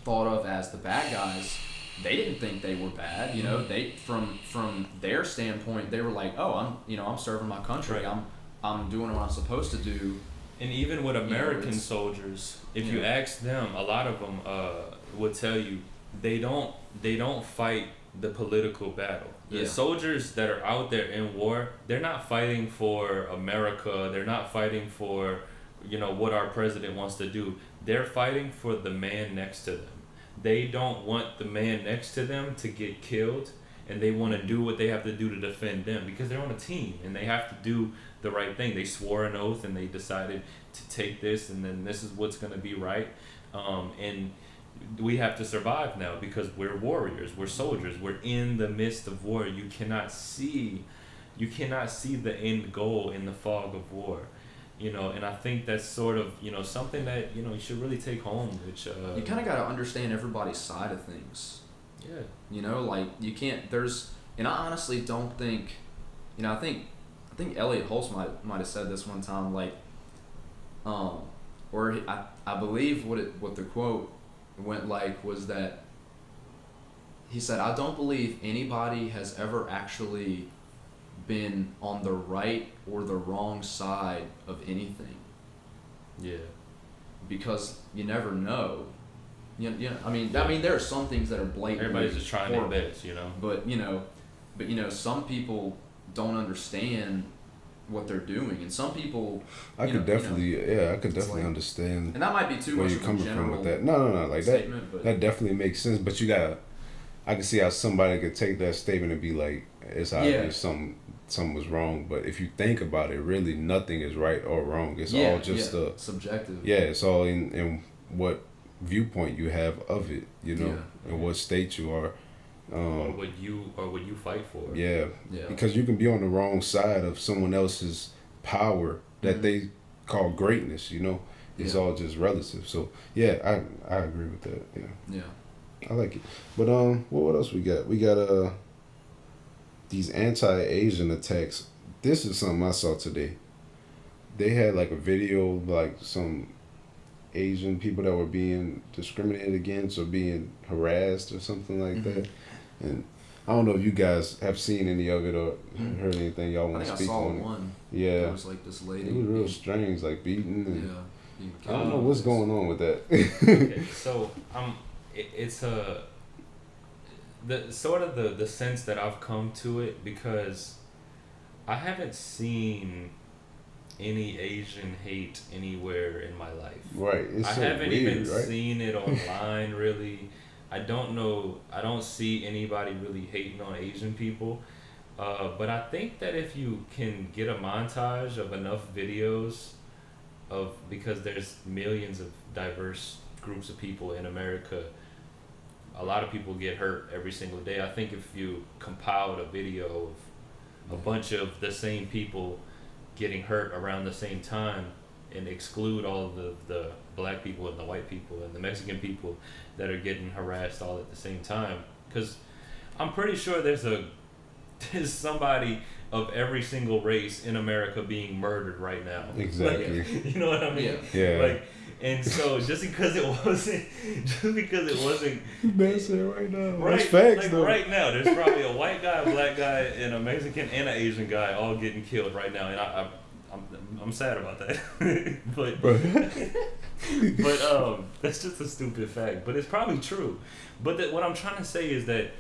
thought of as the bad guys, they didn't think they were bad. You know, they from their standpoint, they were like, oh, I'm serving my country. Right. I'm doing what I'm supposed to do. And even with American soldiers, if you ask them, a lot of them would tell you they don't fight the political battle. The soldiers that are out there in war, they're not fighting for America. They're not fighting for, you know, what our president wants to do. They're fighting for the man next to them. They don't want the man next to them to get killed, and they want to do what they have to do to defend them, because they're on a team and they have to do the right thing. They swore an oath and they decided to take this, and then this is what's going to be right. And we have to survive now, because we're warriors, we're soldiers, we're in the midst of war. You cannot see the end goal in the fog of war. You know, and I think that's sort of, you know, something that, you know, you should really take home, which you kind of got to understand everybody's side of things. Yeah. You know, like you can't. And I honestly don't think, you know, I think Elliot Holtz might have said this one time, like, or I believe what the quote went like was that he said, I don't believe anybody has ever actually been on the right or the wrong side of anything. Yeah. Because you never know. You know, I mean, there are some things that are blatantly Everybody's just trying horrible, their best, you know. But you know, some people don't understand what they're doing, and some people. I could definitely understand. And that might be too where much you're of a coming general from with that. No, like statement, that. That definitely makes sense. But I can see how somebody could take that statement and be like, it's obvious something was wrong. But if you think about it, really nothing is right or wrong. It's all just subjective. Yeah, it's all in what viewpoint you have of it, you know, and what state you are. Or what you fight for. Yeah. Because you can be on the wrong side of someone else's power that they call greatness, you know. It's all just relative. So I agree with that. Yeah. I like it. But what else we got? We got these anti-Asian attacks. This is something I saw today. they had like a video like some Asian people that were being discriminated against or being harassed or something like that. And I don't know if you guys have seen any of it or heard anything y'all want to speak on. I think I saw it. one. Yeah. There was like this lady. It was real strange, like beaten. And Yeah. I don't know what's going on with that. Okay, so it's the sort of the sense that I've come to it because I haven't seen any Asian hate anywhere in my life. Right. It's I so haven't weird, even right? seen it online really. I don't know. I don't see anybody really hating on Asian people. But I think that if you can get a montage of enough videos because there's millions of diverse groups of people in America, a lot of people get hurt every single day. I think if you compiled a video of a bunch of the same people getting hurt around the same time and exclude all of the black people and the white people and the Mexican people that are getting harassed all at the same time, because I'm pretty sure there's somebody of every single race in America being murdered right now. Exactly. Like, you know what I mean? Yeah. Like, and so just because it wasn't That's it right now. right, That's facts, like though. right now, there's probably a white guy, a black guy, and a Mexican and an Asian guy all getting killed right now, and I'm sad about that. but that's just a stupid fact. But it's probably true. But what I'm trying to say is that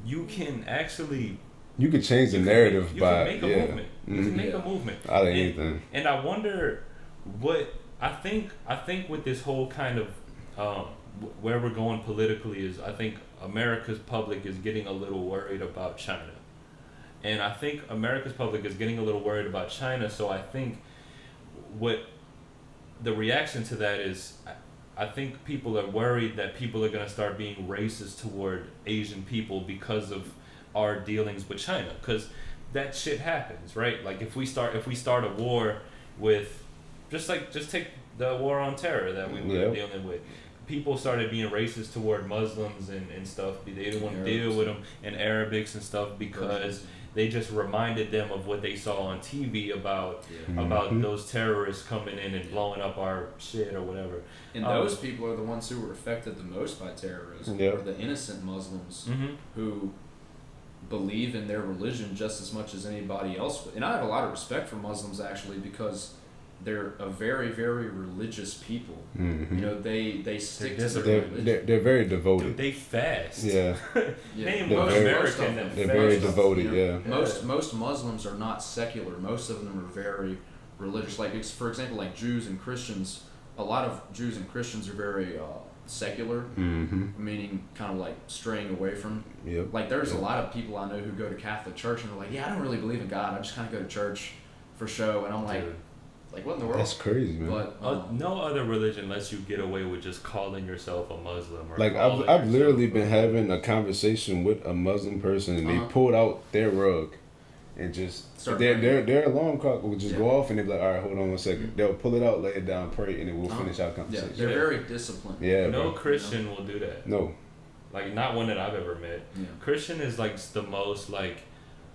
you can actually You could change the narrative by you can make a movement. You can make a movement out of anything. And I wonder what I think with this whole kind of where we're going politically is I think America's public is getting a little worried about China. And I think America's public is getting a little worried about China, so I think what the reaction to that is I think people are worried that people are going to start being racist toward Asian people because of our dealings with China, because that shit happens, right? Like if we start a war with just take the war on terror that we were dealing with. People started being racist toward Muslims and stuff. They didn't want to deal with them, and Arabics and stuff, because they just reminded them of what they saw on TV about those terrorists coming in and blowing up our shit or whatever. And those people are the ones who were affected the most by terrorism, or the innocent Muslims who believe in their religion just as much as anybody else. And I have a lot of respect for Muslims, actually, because they're a very, very religious people. You know, they stick to their religion. They're very devoted. Dude, they fast. Yeah. Name They're most very- American that They're fast. very devoted, You know, Most Muslims are not secular. Most of them are very religious. Like, for example, like Jews and Christians, a lot of Jews and Christians are very secular, meaning kind of like straying away from. Like, there's a lot of people I know who go to Catholic church and they're like, yeah, I don't really believe in God. I just kind of go to church for show. And I'm like, like, what in the world? That's crazy, man. But no other religion lets you get away with just calling yourself a Muslim. Or like I've literally been having a conversation with a Muslim person, and they pulled out their rug, and just their alarm clock would just go off, and they'd be like, all right, hold on one second. They'll pull it out, lay it down, pray, and then we'll finish our conversation. Yeah, they're very disciplined. Yeah, no bro. Christian will do that. No. Like, not one that I've ever met. Yeah. Christian is like the most like,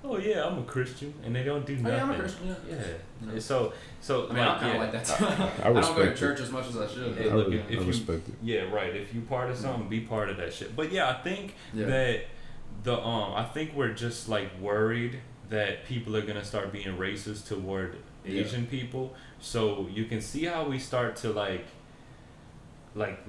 oh yeah, I'm a Christian, and they don't do nothing. Oh, yeah, I'm a Christian. Yeah. Yeah. So I mean, I'm kind of like that too. I don't go to respect church as much as I should. Hey, look, if I you, respect it. Yeah, right. If you part of something, be part of that shit. But yeah, I think that I think we're just like worried that people are gonna start being racist toward Asian people. So you can see how we start to like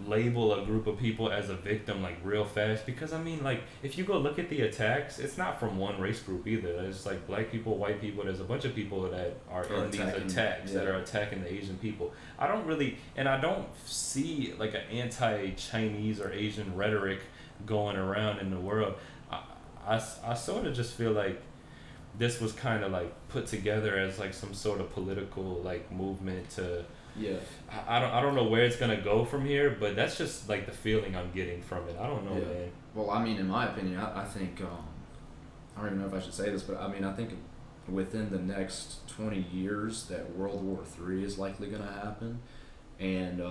label a group of people as a victim like real fast, because I mean, like, if you go look at the attacks, it's not from one race group either. It's like black people, white people. There's a bunch of people that are in these attacks that are attacking the Asian people. I don't see like an anti-Chinese or Asian rhetoric going around in the world. I sort of just feel like this was kind of like put together as like some sort of political like movement to. Yeah. I don't know where it's gonna go from here, but that's just like the feeling I'm getting from it. I don't know, man. Well, I mean, in my opinion, I think I don't even know if I should say this, but I mean, I think within the next 20 years that World War III is likely gonna happen, and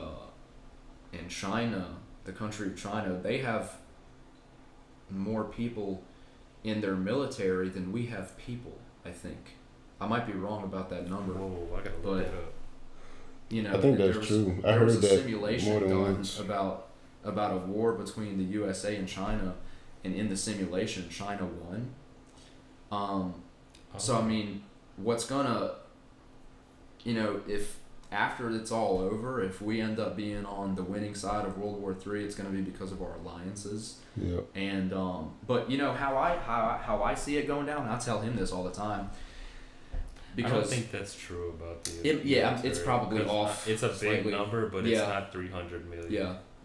in China, the country of China, they have more people in their military than we have people, I think. I might be wrong about that number. Whoa, I gotta look that up. You know, I think that's true. I heard that simulation more than done once. about a war between the USA and China, and in the simulation, China won. So I mean, what's gonna, you know, if after it's all over, if we end up being on the winning side of World War III, it's gonna be because of our alliances. Yeah. And but you know how I see it going down. I tell him this all the time. Because I don't think that's true about the. It's probably off. It's a big slightly. number, but it's not 300 million.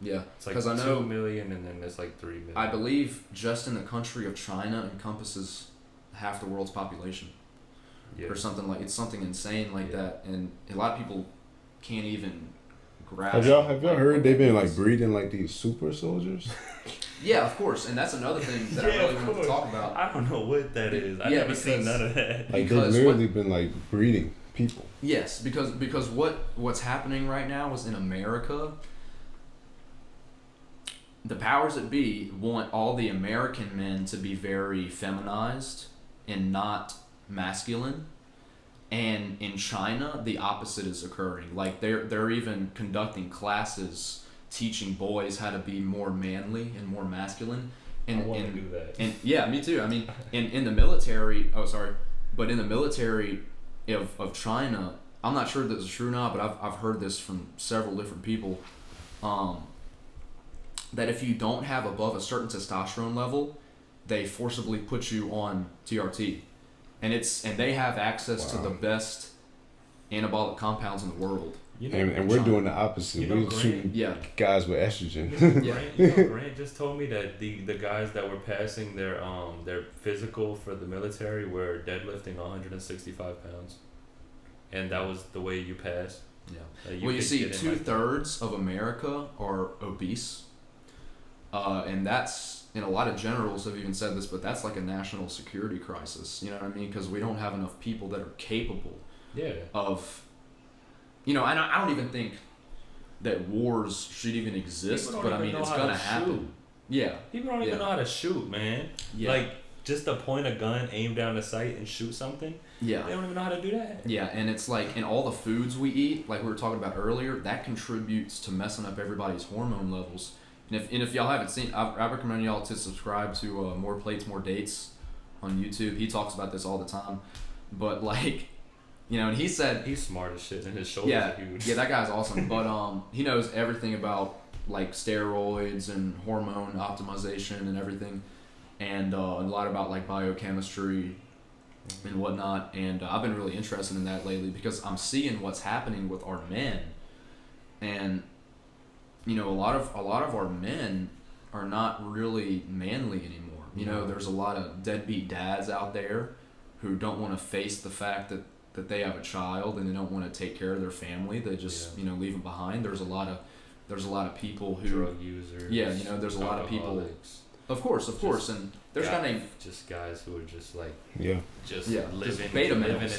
Yeah. It's like 'Cause I know 2 million, and then it's like 3 million. I believe just in the country of China encompasses half the world's population, or something like it's something insane like that, and a lot of people can't even grasp. Have y'all heard they've been like breeding like these super soldiers? Yeah, of course, and that's another thing that I really want to talk about. I don't know what that is. I've never seen none of that. Like they've literally been like breeding people. Yes, because what's happening right now is in America. The powers that be want all the American men to be very feminized and not masculine. And in China, the opposite is occurring. Like they're even conducting classes teaching boys how to be more manly and more masculine. And I want to do that. And yeah, me too. I mean, in the military. But in the military of China, I'm not sure if this is true or not, but I've heard this from several different people. That if you don't have above a certain testosterone level, they forcibly put you on TRT, and they have access to the best anabolic compounds in the world. And we're doing the opposite. We're shooting guys with estrogen. Grant just told me that the guys that were passing their physical for the military were deadlifting 165 pounds, and that was the way you passed. Yeah. You see, 2/3 of America are obese. And that's, and a lot of generals have even said this, but that's like a national security crisis. You know what I mean? Because we don't have enough people that are capable of, you know, and I don't even think that wars should even exist, but I mean, it's going to happen. Yeah. People don't even know how to shoot, man. Yeah. Like, just to point a gun, aim down the sight, and shoot something. Yeah. They don't even know how to do that. Yeah, and it's like, and all the foods we eat, like we were talking about earlier, that contributes to messing up everybody's hormone levels. And if y'all haven't seen, I recommend y'all to subscribe to More Plates, More Dates on YouTube. He talks about this all the time. But like, you know, and he said he's smart as shit, and his shoulders are huge. Yeah, that guy's awesome. But he knows everything about like steroids and hormone optimization and everything, and a lot about like biochemistry and whatnot. And I've been really interested in that lately because I'm seeing what's happening with our men, and you know, a lot of our men are not really manly anymore. You know, there's a lot of deadbeat dads out there who don't want to face the fact that they have a child and they don't want to take care of their family. They just you know, leave them behind. There's a lot of people who drug users. Yeah, you know, there's a lot of people. Of course, and there's just guys who are just like living at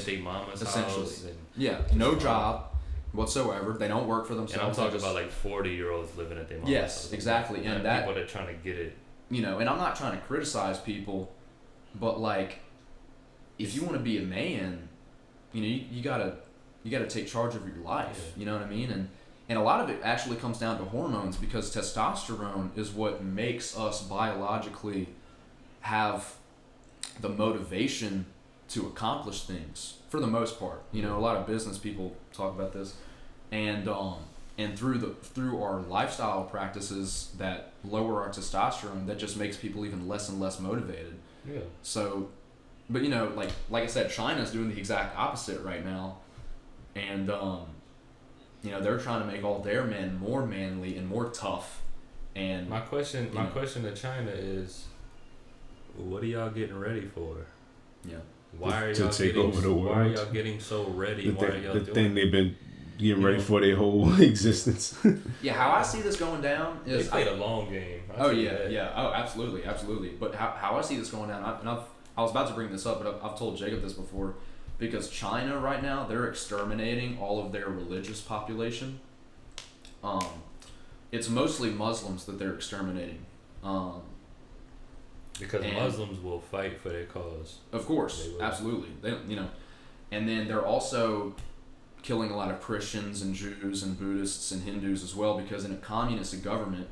their mama's essentially. House and no job whatsoever. They don't work for themselves. And I'm talking about like 40-year-olds living at their mom's house. Yes, exactly. And that people that are trying to get it. You know, and I'm not trying to criticize people, but like, if you want to be a man, you know, you gotta take charge of your life. You know what I mean? And a lot of it actually comes down to hormones, because testosterone is what makes us biologically have the motivation to accomplish things for the most part. You know, a lot of business people talk about this, and through our lifestyle practices that lower our testosterone, that just makes people even less and less motivated. Yeah. So, but you know, like I said, China's doing the exact opposite right now, and you know, they're trying to make all their men more manly and more tough. And my question to China is, what are y'all getting ready for? Yeah. Why are y'all take over the world? Why are y'all getting so ready? Why are y'all doing the thing they've been getting ready for their whole existence? Yeah, how I see this going down is they played a long game. Oh, absolutely. But how I see this going down, I was about to bring this up, but I've told Jacob this before, because China right now, they're exterminating all of their religious population. It's mostly Muslims that they're exterminating. Because Muslims will fight for their cause. Of course, absolutely. They, you know, And then they're also killing a lot of Christians and Jews and Buddhists and Hindus as well, because in a communist government,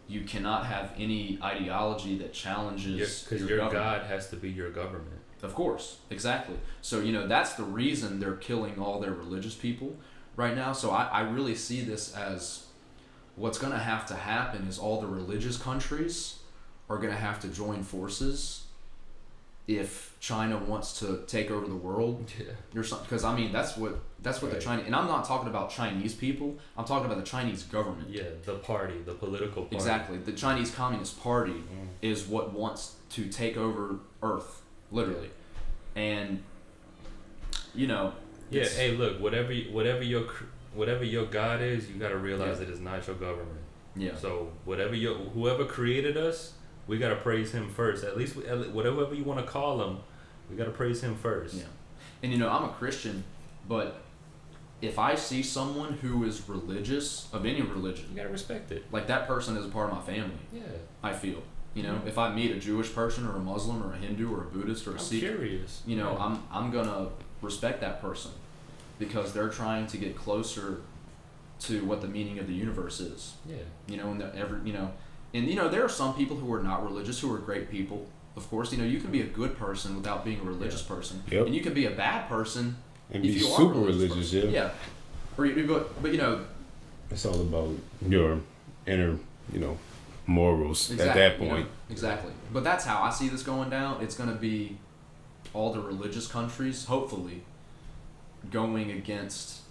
you cannot have any ideology that challenges because your God has to be your government. Of course, exactly. So, that's the reason they're killing all their religious people right now. So I really see this as what's going to happen is all the religious countries are going to have to join forces if China wants to take over the world. Yeah. Because that's what right. the Chinese, and I'm not talking about Chinese people, I'm talking about the Chinese government. Yeah, the political party. Exactly. The Chinese Communist Party is what wants to take over Earth, literally. And yeah, hey, look, whatever your God is, you got to realize it is not your government. Yeah. So whoever created us, we got to praise him first. At least whatever you want to call him, we got to praise him first. Yeah. And I'm a Christian, but if I see someone who is religious, of any religion, you got to respect it. Like that person is a part of my family. Yeah. I feel. If I meet a Jewish person or a Muslim or a Hindu or a Buddhist or a Sikh, curious. I'm gonna respect that person because they're trying to get closer to what the meaning of the universe is. Yeah. And there are some people who are not religious who are great people. Of course, you can be a good person without being a religious person, and you can be a bad person and if be you super are religious. Yeah. Yeah. But it's all about your inner, morals exactly, at that point. Exactly. But that's how I see this going down. It's going to be all the religious countries, hopefully, going against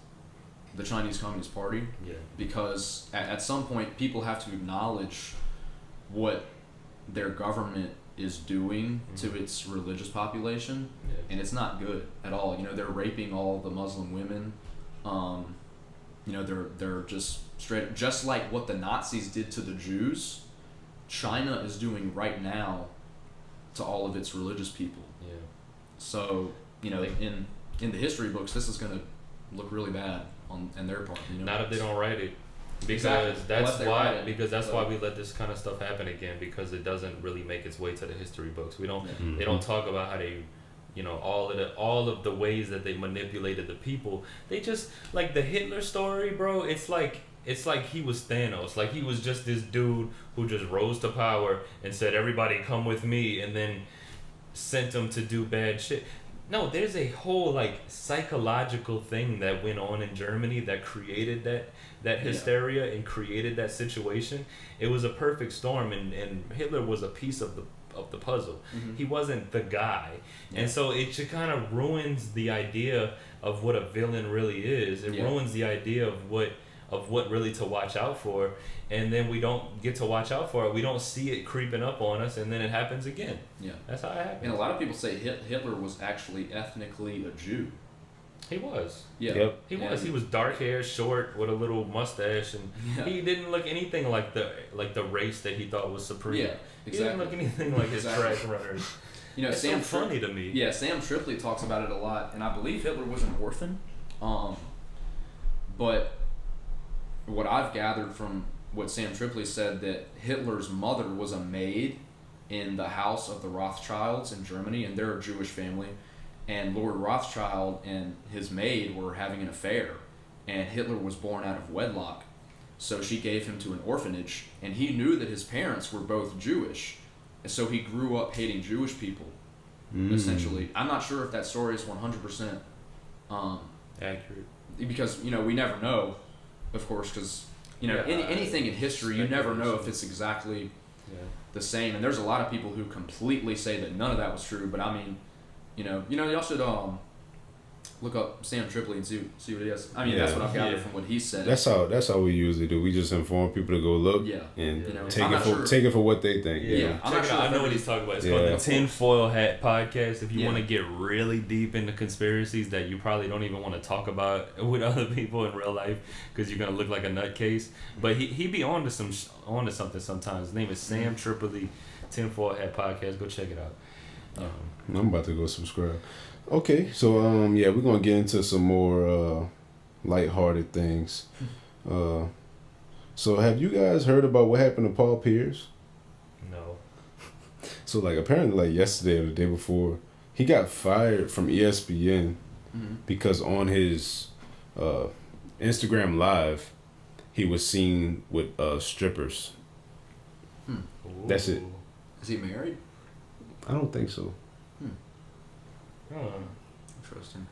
the Chinese Communist Party. Yeah. Because at some point, people have to acknowledge what their government is doing to its religious population, and it's not good at all. They're raping all the Muslim women. They're just straight up, just like what the Nazis did to the Jews. China is doing right now to all of its religious people. Yeah. So in the history books, this is going to look really bad on their part. Not if they don't write it. Because exactly. that's why we let this kind of stuff happen again, because it doesn't really make its way to the history books. We don't they don't talk about how they all of the ways that they manipulated the people. They just, like the Hitler story, bro, it's like he was Thanos. Like he was just this dude who just rose to power and said, everybody come with me, and then sent them to do bad shit. No, there's a whole like psychological thing that went on in Germany that created that hysteria and created that situation. It was a perfect storm, and Hitler was a piece of the puzzle. He wasn't the guy. And so it just kind of ruins the idea of what a villain really is. It ruins the idea of what really to watch out for, and then we don't get to watch out for it. We don't see it creeping up on us, and then it happens again. Yeah, that's how it happens. And a lot of people say Hitler was actually ethnically a Jew. He was. Yeah. Yep. He was. He was dark hair, short, with a little mustache, and he didn't look anything like the race that he thought was supreme. Yeah, exactly. He didn't look anything like his track runners. It's Sam so funny to me. Yeah, Sam Tripoli talks about it a lot, and I believe Hitler was an orphan. But what I've gathered from what Sam Tripoli said, that Hitler's mother was a maid in the house of the Rothschilds in Germany, and they're a Jewish family, and Lord Rothschild and his maid were having an affair, and Hitler was born out of wedlock, so she gave him to an orphanage, and he knew that his parents were both Jewish, and so he grew up hating Jewish people, essentially. I'm not sure if that story is 100% accurate, because we never know, of course, because anything in history, you never know if it's exactly the same. And there's a lot of people who completely say that none of that was true. But I mean, y'all should look up Sam Tripoli and see what he has. I mean, that's what I've gathered from what he said. That's how we usually do. We just inform people to go look and take it for what they think. I know what he's talking about. It's called the Tinfoil Hat Podcast. If you want to get really deep into conspiracies that you probably don't even want to talk about with other people in real life because you're gonna look like a nutcase. But he be on to something sometimes. His name is Sam Tripoli, Tinfoil Hat Podcast. Go check it out. I'm about to go subscribe. Okay, so we're gonna get into some more lighthearted things. So have you guys heard about what happened to Paul Pierce? No. So apparently yesterday or the day before, he got fired from ESPN because on his Instagram Live, he was seen with strippers. That's it. Is he married? I don't think so. Interesting.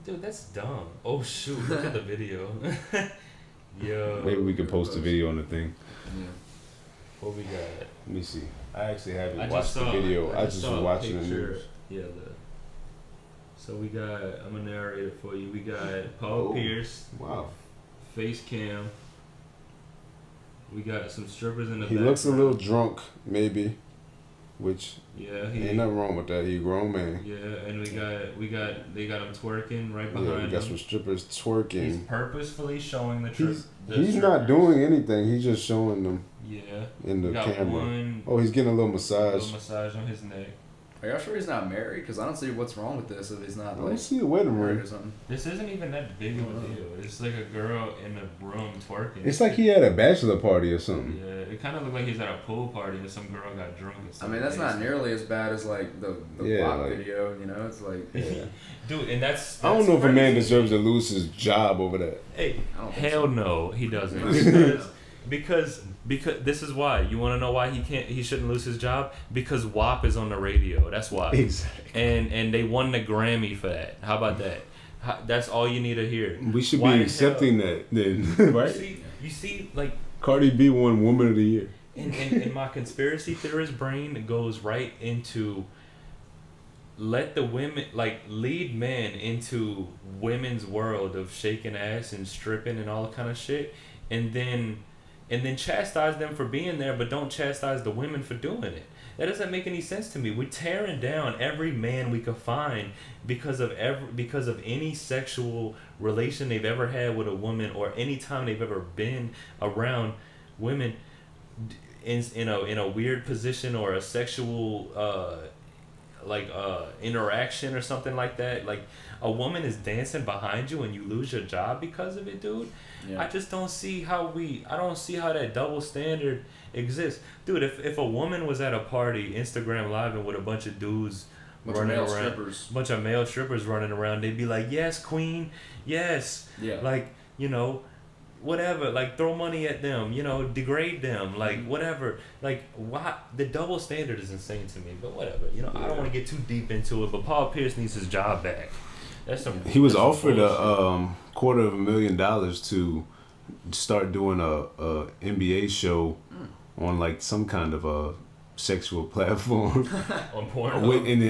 Dude, that's dumb. Oh shoot! Look at the video. Yo. Maybe we can post a video on the thing. Yeah. What we got? Let me see. I actually haven't I watched just saw, the video. I I just saw was a watching the picture. news. Yeah. So we got. I'm gonna narrate it for you. We got Paul Pierce. Wow. Face cam. We got some strippers in the He back. looks a little drunk, maybe, which Yeah, ain't nothing wrong with that. He a grown man. Yeah, and they got him twerking right behind Yeah, we got him. some strippers twerking. He's purposefully showing the trip. He's not doing anything. He's just showing them Yeah. in the We got camera. Oh, he's getting a little a massage. little massage on his neck. Are y'all sure he's not married? Because I don't see what's wrong with this if he's not I like don't see a wedding married ring. or something. This isn't even that big of a deal. It's like a girl in a room twerking. It's like he had a bachelor party or something. Yeah, it kind of looked like he's at a pool party and some girl got drunk. And I mean, that's not nearly as bad as like the block like, video. You know, it's like Yeah. Dude, and that's I don't know if a man crazy. deserves to lose his job over that. Hey, I don't think hell so. no, he doesn't. because this is why. You want to know why he shouldn't lose his job? Because WAP is on the radio. That's why. Exactly. And they won the Grammy for that. How about that? That's all you need to hear. We should Why be the accepting that then, right? You see, like Cardi B won Woman of the Year. in my conspiracy theorist brain goes right into let the women lead men into women's world of shaking ass and stripping and all that kind of shit, and then chastise them for being there, but don't chastise the women for doing it. That doesn't make any sense to me. We're tearing down every man we could find because of any sexual relation they've ever had with a woman, or any time they've ever been around women in a weird position, or a sexual interaction or something like that. Like, a woman is dancing behind you and you lose your job because of it, dude. Yeah. I just don't see how that double standard exists. Dude, if a woman was at a party, Instagram living with a bunch of dudes running around, bunch of male strippers running around, they'd be like, yes, queen, yes. Yeah. Like, whatever, like, throw money at them, degrade them, like, whatever. Like, why? The double standard is insane to me, but whatever. I don't want to get too deep into it, but Paul Pierce needs his job back. He was offered $250,000 to start doing a NBA show on like some kind of a sexual platform on Pornhub, and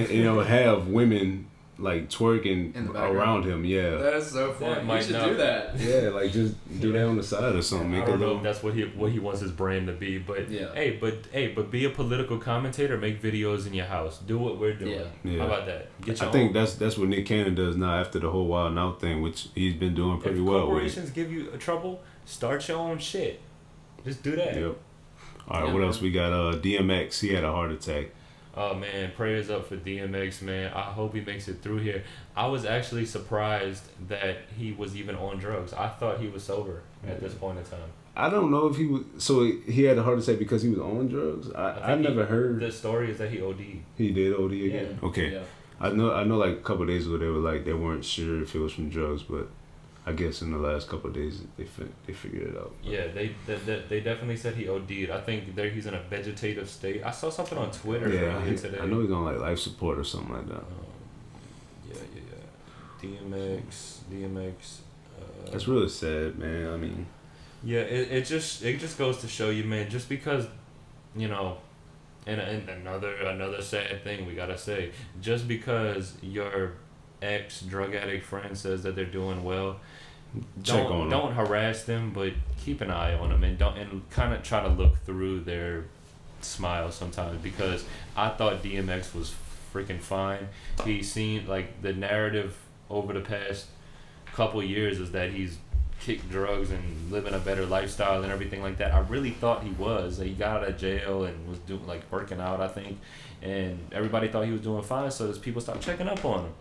have women like twerking around him. Yeah, that is so funny. You should do that. Yeah, like just do that on the side or something. I don't know if that's what he wants his brand to be, but yeah. But be a political commentator. Make videos in your house. Do what we're doing. Yeah. How about that? I think that's what Nick Cannon does now after the whole Wild 'N Out thing, which he's been doing pretty well. If corporations give you trouble, start your own shit. Just do that. Yep. All right, what else we got? DMX, he had a heart attack. Oh man, prayers up for DMX, man. I hope he makes it through here. I was actually surprised that he was even on drugs. I thought he was sober at this point in time. I don't know if he was. So he had a heart attack because he was on drugs. I never heard. The story is that he OD'd. He did OD again. Yeah. Okay. Yeah. I know. Like a couple of days ago, they were like they weren't sure if it was from drugs, but I guess in the last couple of days they figured it out. Yeah, they definitely said he OD'd. I think he's in a vegetative state. I saw something on Twitter earlier today. I know he's on like life support or something like that. DMX. That's really sad, man. I mean. Yeah, it just goes to show you, man. Just because, and another sad thing we gotta say, just because your ex drug addict friend says that they're doing well, don't harass them, but keep an eye on them and kind of try to look through their smile sometimes, because I thought DMX was freaking fine. He seemed like the narrative over the past couple years is that he's kicked drugs and living a better lifestyle and everything like that. I really thought he was. He got out of jail and was doing working out, I think, and everybody thought he was doing fine. So people stopped checking up on him.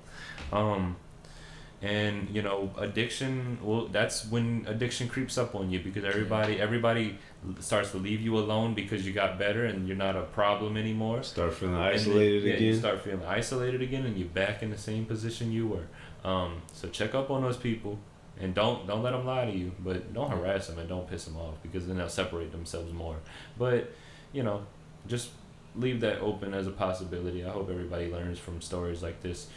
And addiction. Well, that's when addiction creeps up on you, because everybody starts to leave you alone because you got better and you're not a problem anymore. Start feeling isolated again. You start feeling isolated again, and you're back in the same position you were. So check up on those people, and don't let them lie to you, but don't harass them and don't piss them off, because then they'll separate themselves more. But just leave that open as a possibility. I hope everybody learns from stories like this.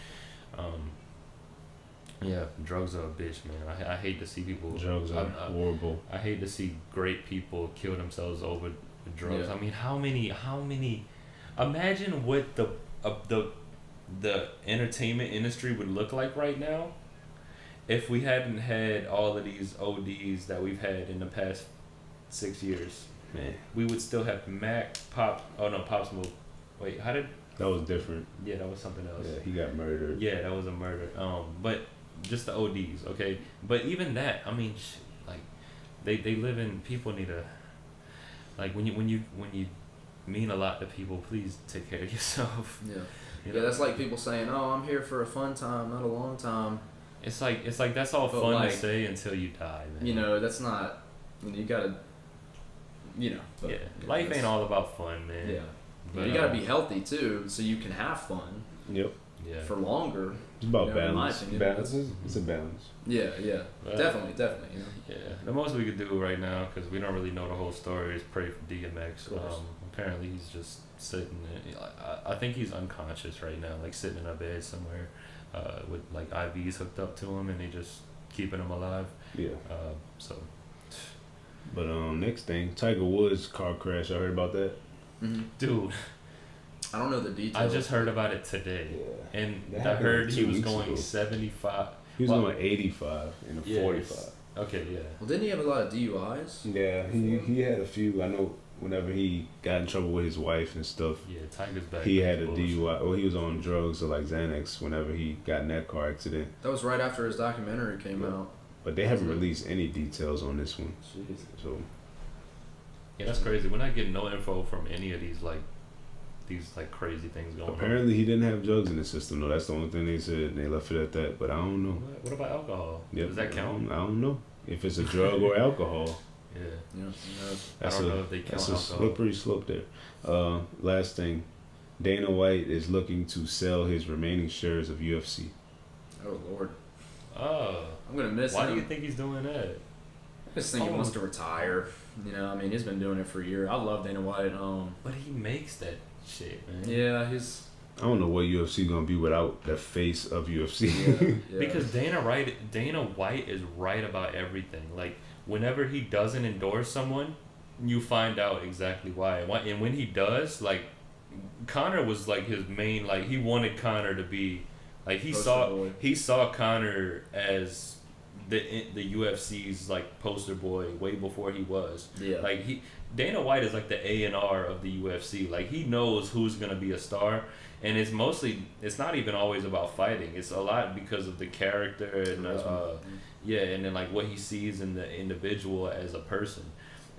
Yeah, drugs are a bitch, man. I hate to see people. Drugs are horrible. I hate to see great people kill themselves over drugs. Yeah. I mean, how many? Imagine what the entertainment industry would look like right now if we hadn't had all of these ODs that we've had in the past 6 years. Man, We would still have Mac, Pop. Oh no, Pop Smoke. Wait, how did? that was different. Yeah, that was something else. Yeah, he got murdered. Yeah, that was a murder. But just the ODs, okay. But even that, I mean, like, they live in. People need to, like, when you mean a lot to people, please take care of yourself. Yeah. You Yeah, know? that's like people saying, "Oh, I'm here for a fun time, not a long time." It's like that's all But fun like, to say until you die, man. You know, that's not. You gotta. But, Yeah, life that's- ain't all about fun, man. Yeah. But, You gotta be healthy too, so you can have fun Yep. Yeah. for longer. It's about in my balance. opinion, Balance it's a balance. Yeah, But- definitely. Yeah, the most we could do right now, because we don't really know the whole story, is pray for DMX. Of course. Apparently he's just sitting. I think he's unconscious right now, like sitting in a bed somewhere, with like IVs hooked up to him, and they just keeping him alive. Yeah. So But next thing, Tiger Woods car crash. I heard about that. Mm-hmm. dude, I don't know the details. I just heard about it today, Yeah. and That I happened heard like he 2 was weeks going ago. 75. He was Well, going 85 and a yes. 45. Okay, yeah. Well, didn't he have a lot of DUIs? Yeah, he had a few. I know whenever he got in trouble with his wife and stuff, Yeah, Tiger's back. he had a Bullshit. DUI. Or he was on drugs or like Xanax whenever he got in that car accident. That was right after his documentary came Yeah. out. But they haven't released any details on this one. Jeez. So Yeah, that's crazy. We're not getting no info from any of these crazy things going on. apparently he didn't have drugs in the system. though. That's the only thing they said. They left it at that. But I don't know. What about alcohol? Yep, Does that count? I don't know if it's a drug or alcohol. Yeah. Yeah. That's I don't a, know if they count that's a alcohol. slippery slope there. Last thing, Dana White is looking to sell his remaining shares of UFC. Oh Lord, Oh. I'm gonna miss Why him. do you think he's doing that? I just think he wants to retire. I mean, he's been doing it for a year. I love Dana White. But he makes that shit, man. Yeah, he's. I don't know what UFC gonna be without the face of UFC. Yeah. Because Dana White is right about everything. Like, whenever he doesn't endorse someone, you find out exactly why. And when he does, like, Conor was like his main. Like, he wanted Conor to be, like, he saw Conor as the UFC's like poster boy way before he was. Yeah. Like, Dana White is like the A&R of the UFC. Like, he knows who's gonna be a star, and it's not even always about fighting. It's a lot because of the character and and then like what he sees in the individual as a person.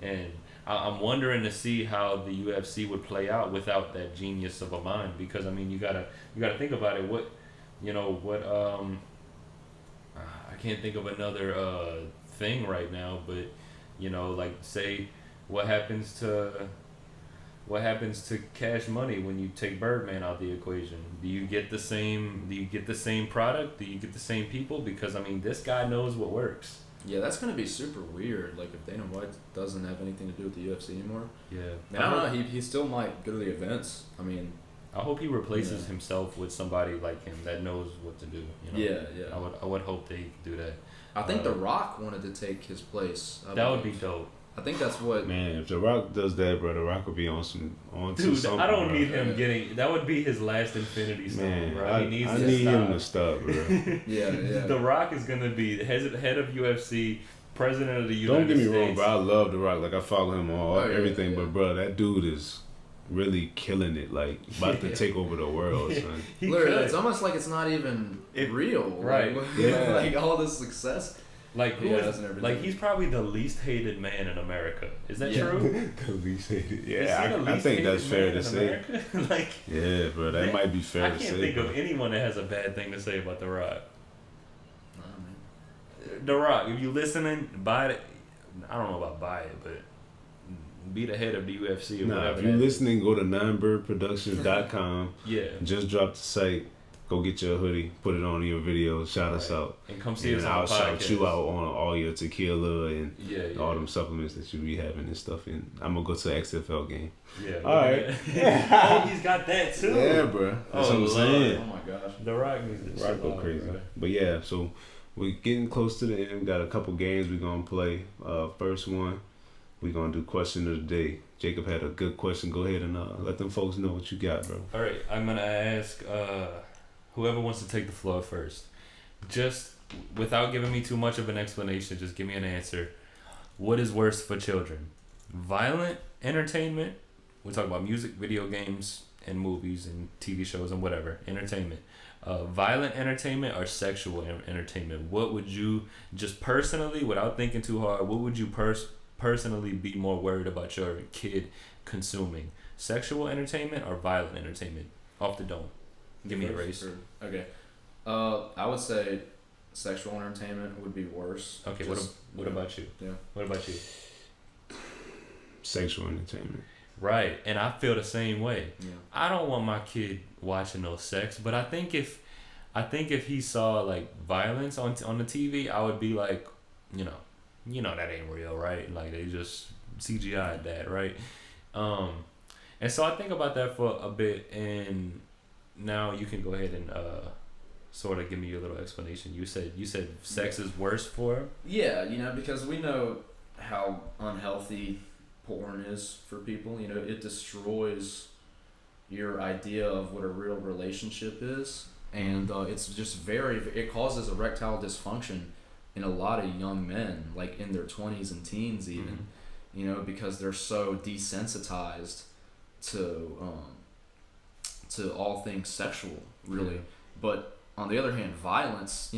And I'm wondering to see how the UFC would play out without that genius of a mind, because I mean you gotta think about it. I can't think of another thing right now, but like, say what happens to Cash Money when you take Birdman out the equation? Do you get the same product? Do you get the same people? Because I mean, this guy knows what works. Yeah, that's gonna be super weird. Like, if Dana White doesn't have anything to do with the UFC anymore. Yeah. I don't know. He still might go to the events. I mean. I hope he replaces himself with somebody like him that knows what to do. Yeah. I would hope they do that. I think The Rock wanted to take his place. That would be dope. I think that's what. Man, if The Rock does that, bro, The Rock will be on something. Dude, I don't bro. need him getting. That would be his last Infinity Stone, Man, bro. I He needs need him to stop. stop, bro. Yeah. The Rock is gonna be the head of UFC, president of the United Don't get me States. wrong, bro. I love The Rock. Like, I follow him on everything, yeah. but bro, that dude is really killing it. Like, about to take over the world, son. Literally, it's almost like it's not even real, right? Like, Yeah. like all this success. Like, who Yeah, is, that's and everything. like, he's probably the least hated man in America. Is that Yeah. true? The least hated. Is he Yeah, the I least think that's hated fair man to in say. America? Like, Yeah, bro, that man, might be fair I to can't say. think bro. of anyone that has a bad thing to say about The Rock. Nah, man. The Rock, if you listening, buy it. I don't know about buy it, but be the head of the UFC or Nah, whatever. if you're that is. listening, go to ninebirdproductions.com. Yeah. Just drop the site. go get your hoodie, put it on your video, shout us out. And come see us on I'll the podcast. shout you out on all your tequila and Yeah. all them supplements that you be having and stuff. And I'm going to go to the XFL game. Yeah. All right. Oh, he's got that too. Yeah, bro. That's what I'm saying. Oh my gosh. The Rock music. Rock go crazy. Bro. But yeah, so we're getting close to the end. We got a couple games we're going to play. First one, we're going to do question of the day. Jacob had a good question. Go ahead and let them folks know what you got, bro. All right, I'm gonna ask whoever wants to take the floor first. Just without giving me too much of an explanation, just give me an answer. What is worse for children? Violent entertainment? We talk about music, video games, and movies and TV shows and whatever. Entertainment. Violent entertainment or sexual entertainment? What would you, just personally, without thinking too hard, what would you personally be more worried about your kid consuming? Sexual entertainment or violent entertainment? Off the dome. Give me a race. Okay. I would say sexual entertainment would be worse. Okay, what about you? Yeah. What about you? Sexual entertainment. Right, and I feel the same way. Yeah. I don't want my kid watching no sex, but I think if he saw like violence on the TV, I would be like, you know that ain't real, right? Like they just CGI'd that, right? And so I think about that for a bit, and now you can go ahead and sort of give me your little explanation. You said sex is worse for him? Yeah, because we know how unhealthy porn is for people. It destroys your idea of what a real relationship is, and it's just it causes erectile dysfunction in a lot of young men, like in their 20s and teens even, because they're so desensitized to all things sexual, really. Yeah. But on the other hand, violence,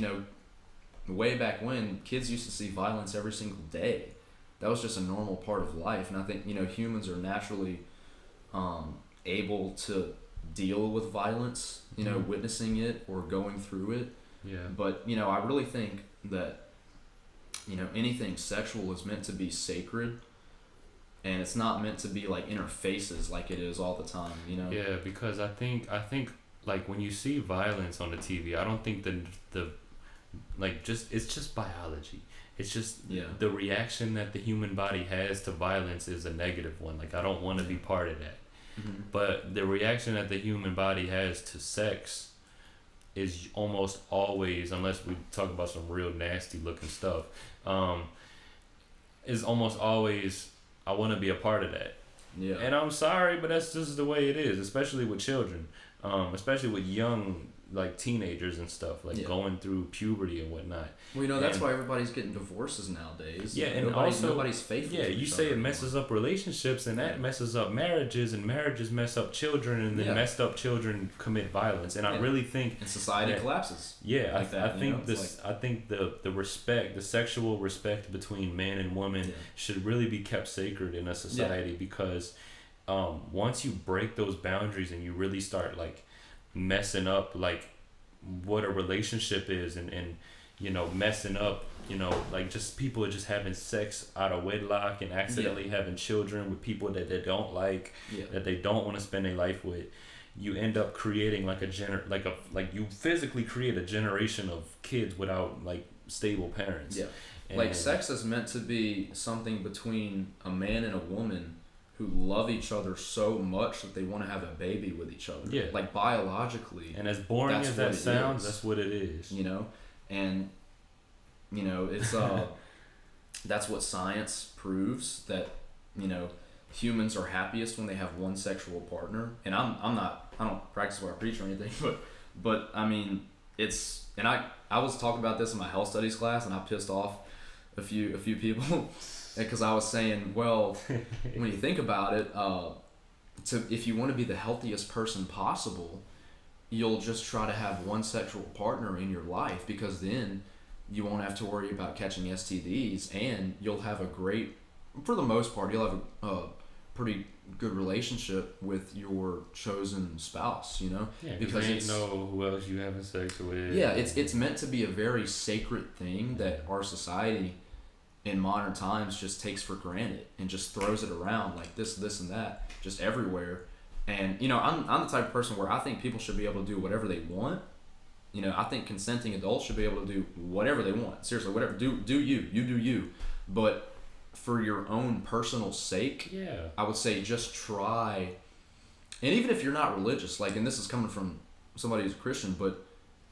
way back when, kids used to see violence every single day. That was just a normal part of life. And I think, humans are naturally able to deal with violence, witnessing it or going through it. Yeah. But, I really think that, anything sexual is meant to be sacred. And it's not meant to be like interfaces like it is all the time, Yeah, because I think like when you see violence on the TV, I don't think the it's just biology. It's just the reaction that the human body has to violence is a negative one. Like I don't want to be part of that. Mm-hmm. But the reaction that the human body has to sex is almost always, unless we talk about some real nasty looking stuff, is almost always, I want to be a part of that. Yeah. And I'm sorry, but that's just the way it is, especially with children, especially with young, like teenagers and stuff, like going through puberty and whatnot. Well, that's why everybody's getting divorces nowadays. Yeah, and also nobody's faithful. Yeah, you say it messes up relationships, and that messes up marriages, and marriages mess up children, and then messed up children commit violence. And I really think and society collapses. Yeah, like I think I think the respect, the sexual respect between man and woman should really be kept sacred in a society because once you break those boundaries and you really start like messing up like what a relationship is and messing up, like just people are just having sex out of wedlock and accidentally having children with people that they don't like, that they don't want to spend their life with. You end up creating like you physically create a generation of kids without like stable parents. Yeah. And like sex is meant to be something between a man and a woman who love each other so much that they want to have a baby with each other. Yeah. Like biologically. And as boring as that sounds, that's what it is. And it's that's what science proves, that humans are happiest when they have one sexual partner. And I don't practice what I preach or anything, but I mean it's, and I was talking about this in my health studies class, and I pissed off a few people because I was saying, well, when you think about it, if you want to be the healthiest person possible, you'll just try to have one sexual partner in your life, because then you won't have to worry about catching STDs, and you'll have for the most part, you'll have a pretty good relationship with your chosen spouse, Yeah, because you know who else you having sex with. Yeah, it's meant to be a very sacred thing that our society in modern times just takes for granted and just throws it around like this and that, just everywhere. And I'm the type of person where I think people should be able to do whatever they want, I think consenting adults should be able to do whatever they want. Seriously, whatever. Do you do you. But for your own personal sake, I would say just try. And even if you're not religious, like, and this is coming from somebody who's a Christian, but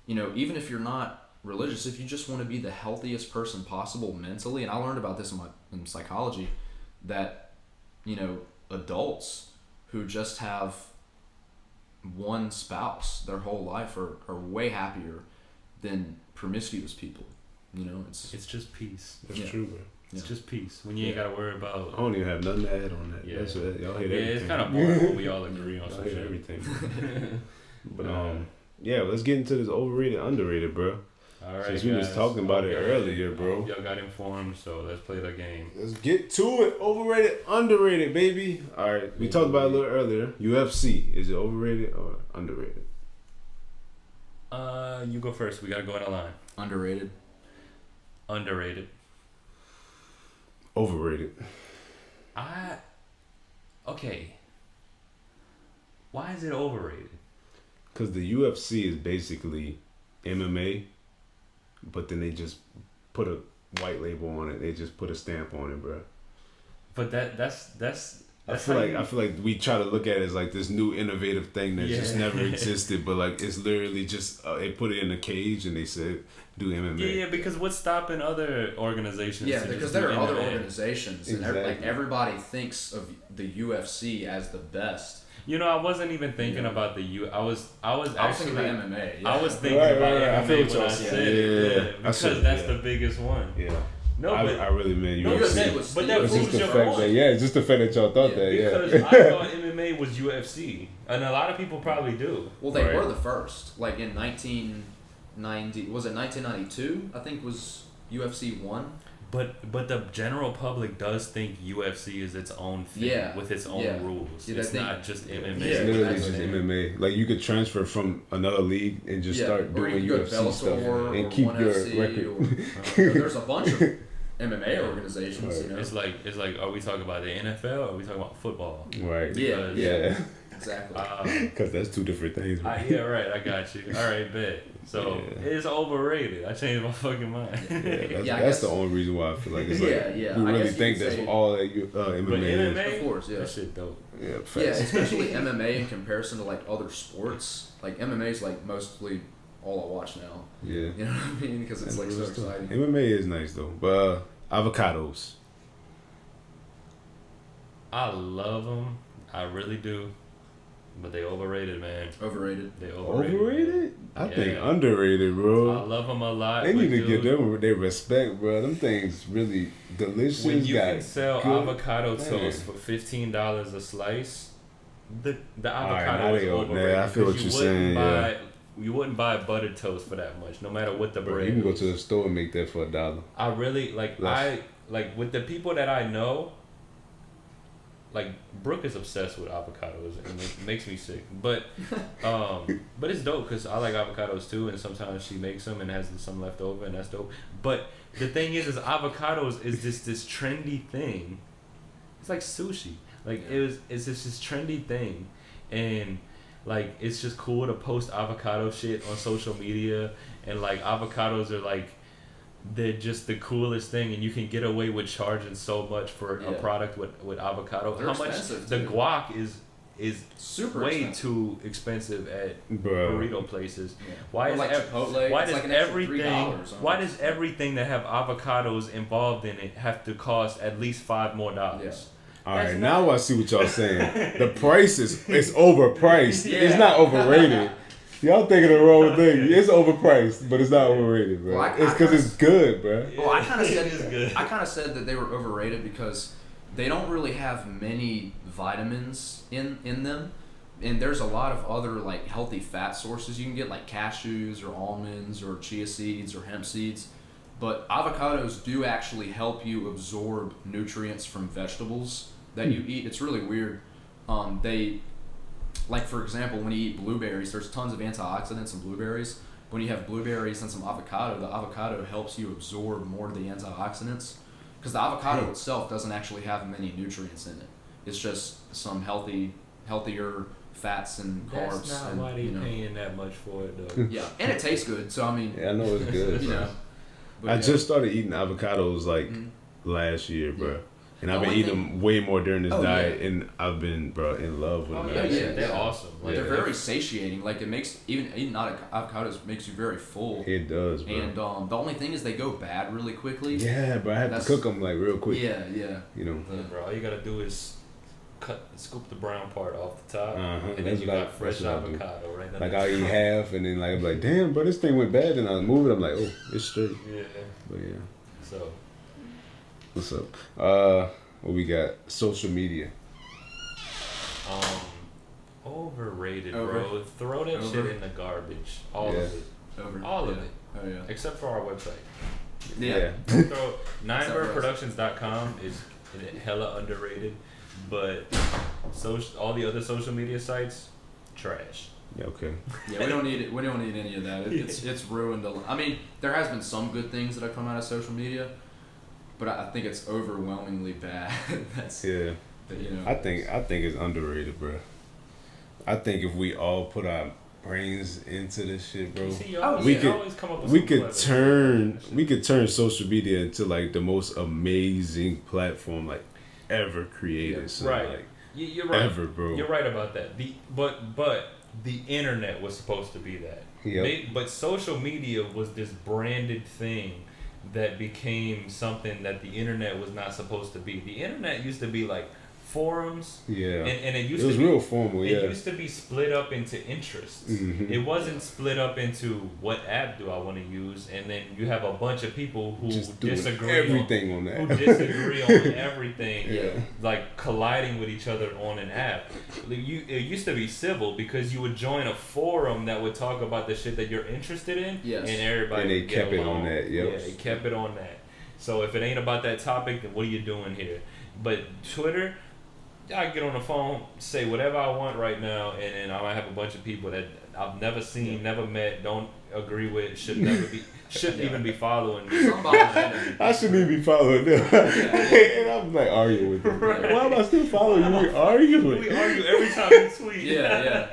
even if you're not religious, if you just want to be the healthiest person possible mentally, and I learned about this in psychology, that adults who just have one spouse their whole life are way happier than promiscuous people. It's just peace. That's true, bro. It's just peace when you ain't gotta worry about. I don't even have nothing to add on that. Yeah, that's it. Y'all hate everything. It's kind of boring when we all agree on some shit. Everything. But let's get into this overrated, underrated, bro. All right, since we was talking about it earlier, bro. Y'all got informed, so let's play the game. Let's get to it. Overrated, underrated, baby. All right, we talked about it a little earlier. UFC, is it overrated or underrated? You go first. We gotta go in a line. Underrated. Underrated. Overrated. Okay. Why is it overrated? Because the UFC is basically MMA, but then they just put a white label on it. They just put a stamp on it, bro. But that's I feel like we try to look at it as like this new innovative thing that just never existed, but like it's literally just they put it in a cage and they said do MMA. Yeah, because what's stopping other organizations? Yeah, because there are other organizations, exactly. And everybody thinks of the UFC as the best. I wasn't even thinking about I was actually thinking about MMA. Yeah. I was thinking about MMA I feel when I said it, because that's the biggest one. Yeah. No, I really meant UFC. But that it's proves just the your fact point. that it's just the fact that y'all thought that. Because I thought MMA was UFC, and a lot of people probably do. Well, they were the first. Like in 1990, was it 1992? I think was UFC 1. But the general public does think UFC is its own thing with its own rules. Yeah, it's not just MMA. It's literally just MMA. Like you could transfer from another league and just start doing UFC stuff and keep your record. There's a bunch of MMA organizations. It's like, are we talking about the NFL or are we talking about football? Right. Yeah. Exactly. Because that's two different things. Right? Right. I got you. All right, bet. So it's overrated. I changed my fucking mind. That's the only reason why I feel like it's like we really think that's all that MMA but MMA is. Of course, that shit dope. Yeah, especially MMA in comparison to like other sports. Like MMA is like mostly all I watch now. Yeah. You know what I mean? Because it's like so exciting. MMA is nice though, but avocados. I love them. I really do. But they overrated, man. Overrated. They overrated. Overrated? I think underrated, bro. I love them a lot. They need to give them their respect, bro. Them things really delicious. When you can sell avocado toast for $15 a slice, the avocado is overrated. I feel what you're saying. You wouldn't buy buttered toast for that much, no matter what the bread. You can go to the store and make that for $1. I really like with the people that I know. Like Brooke is obsessed with avocados and it makes me sick, but it's dope because I like avocados too, and sometimes she makes them and has some left over, and that's dope. But the thing is avocados is this trendy thing. It's like sushi, like it's just this trendy thing, and like it's just cool to post avocado shit on social media, and like avocados are like. They're just the coolest thing, and you can get away with charging so much for a product with avocado. They're how much the guac is super way expensive. Too expensive at burrito places. Yeah. Why is Chipotle? Why does like everything? Why does everything that have avocados involved in it have to cost at least $5 more? Yeah. All right, now I see what y'all saying. The price is overpriced. It's not overrated. Y'all thinking the wrong thing. It's overpriced, but it's not overrated, bro. It's because it's good, bro. Well, I kind of said it's good. I kind of said that they were overrated because they don't really have many vitamins in them, and there's a lot of other like healthy fat sources you can get, like cashews or almonds or chia seeds or hemp seeds. But avocados do actually help you absorb nutrients from vegetables that you eat. It's really weird. Like, for example, when you eat blueberries, there's tons of antioxidants in blueberries. When you have blueberries and some avocado, the avocado helps you absorb more of the antioxidants. Because the avocado itself doesn't actually have many nutrients in it. It's just some healthier fats and carbs. That's not and, why they paying that much for it though. Yeah, and it tastes good. So I mean, Yeah, I know it's good. you know. But I just started eating avocados like last year, bro. Yeah. And I've been eating them way more during this diet, and I've been, bro, in love with them. They're awesome. Like, they're very satiating. Like, it makes even eating not avocados makes you very full. It does, bro. And the only thing is they go bad really quickly. Yeah, bro. I have to cook them like real quick. Yeah. You know. Yeah, bro. All you gotta do is scoop the brown part off the top, and that's then you got fresh avocado right now. Like I'll eat half, and then like I'm like, damn, bro, this thing went bad, and I move it. I'm like, oh, it's straight. Yeah. But yeah. So. What's up? What we got? Social media. Overrated, bro. Throw that shit in the garbage. All of it. All of it. Oh yeah. Except for our website. Yeah. 9birdproductions.com is hella underrated, but all the other social media sites, trash. Yeah. Okay. Yeah, we don't need it. We don't need any of that. It's ruined. I mean, there has been some good things that have come out of social media, but I think it's overwhelmingly bad. Yeah. But, you know. I think it's underrated, bro. I think if we all put our brains into this shit, bro, we could turn social media into like the most amazing platform like ever created. Yeah, so, right. Like, you're right. Ever, bro. You're right about that. But the internet was supposed to be that. Yep. But social media was this branded thing that became something that the internet was not supposed to be. The internet used to be like forums. Yeah. And it was real formal. It used to be split up into interests. Mm-hmm. It wasn't split up into what app do I want to use, and then you have a bunch of people who disagree everything on that. Who disagree on everything. Yeah. Like colliding with each other on an app. It used to be civil because you would join a forum that would talk about the shit that you're interested in, yes. and everybody. And they would kept get it along. on that. Yep. Yeah, they kept it on that. So if it ain't about that topic, then what are you doing here? But Twitter, I get on the phone, say whatever I want right now, and then I might have a bunch of people that I've never seen, never met, don't agree with, shouldn't even be following me. I shouldn't even be following them. And I'm like arguing with them. Right. Why am I still following you? We arguing. We argue every time you tweet. Yeah.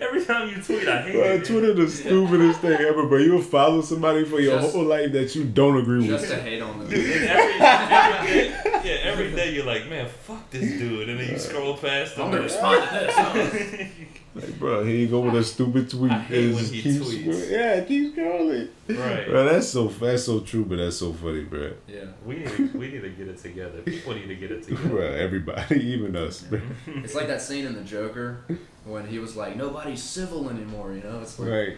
Every time you tweet, I hate it. Twitter the stupidest thing ever, bro. You'll follow somebody for your whole life that you don't agree with. Just to hate on them. Every day you're like, man, fuck this dude. And then you scroll past him. I'm going to respond to this. Like, bro, here you go with a stupid tweet. I hate when he tweets. Yeah, keep scrolling. Right. Bro, that's so true, but that's so funny, bro. Yeah. We need to get it together. People need to get it together. Bro, everybody, even us, bro. It's like that scene in The Joker when he was like, nobody's civil anymore, you know? It's like, right.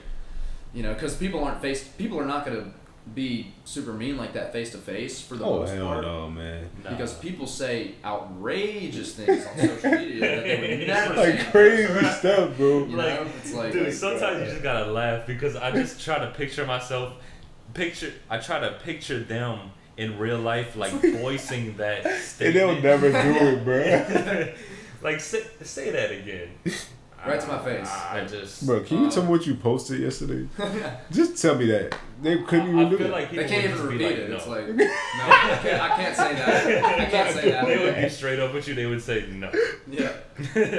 You know, because people are not going to be super mean like that face to face for the most part. Oh, man. Because people say outrageous things on social media that they would never like say. crazy stuff, bro. You know? It's like, dude, sometimes you just gotta laugh because I just try to picture myself. I try to picture them in real life, like voicing that statement. And they'll never do it, bro. Like say that again. Right to my face. I just. Bro, can you tell me what you posted yesterday? Just tell me that. They couldn't even do it. Like they can't even repeat it. No. It's like, no, I can't say that. I can't say that. They would be straight up with you. They would say no. Yeah.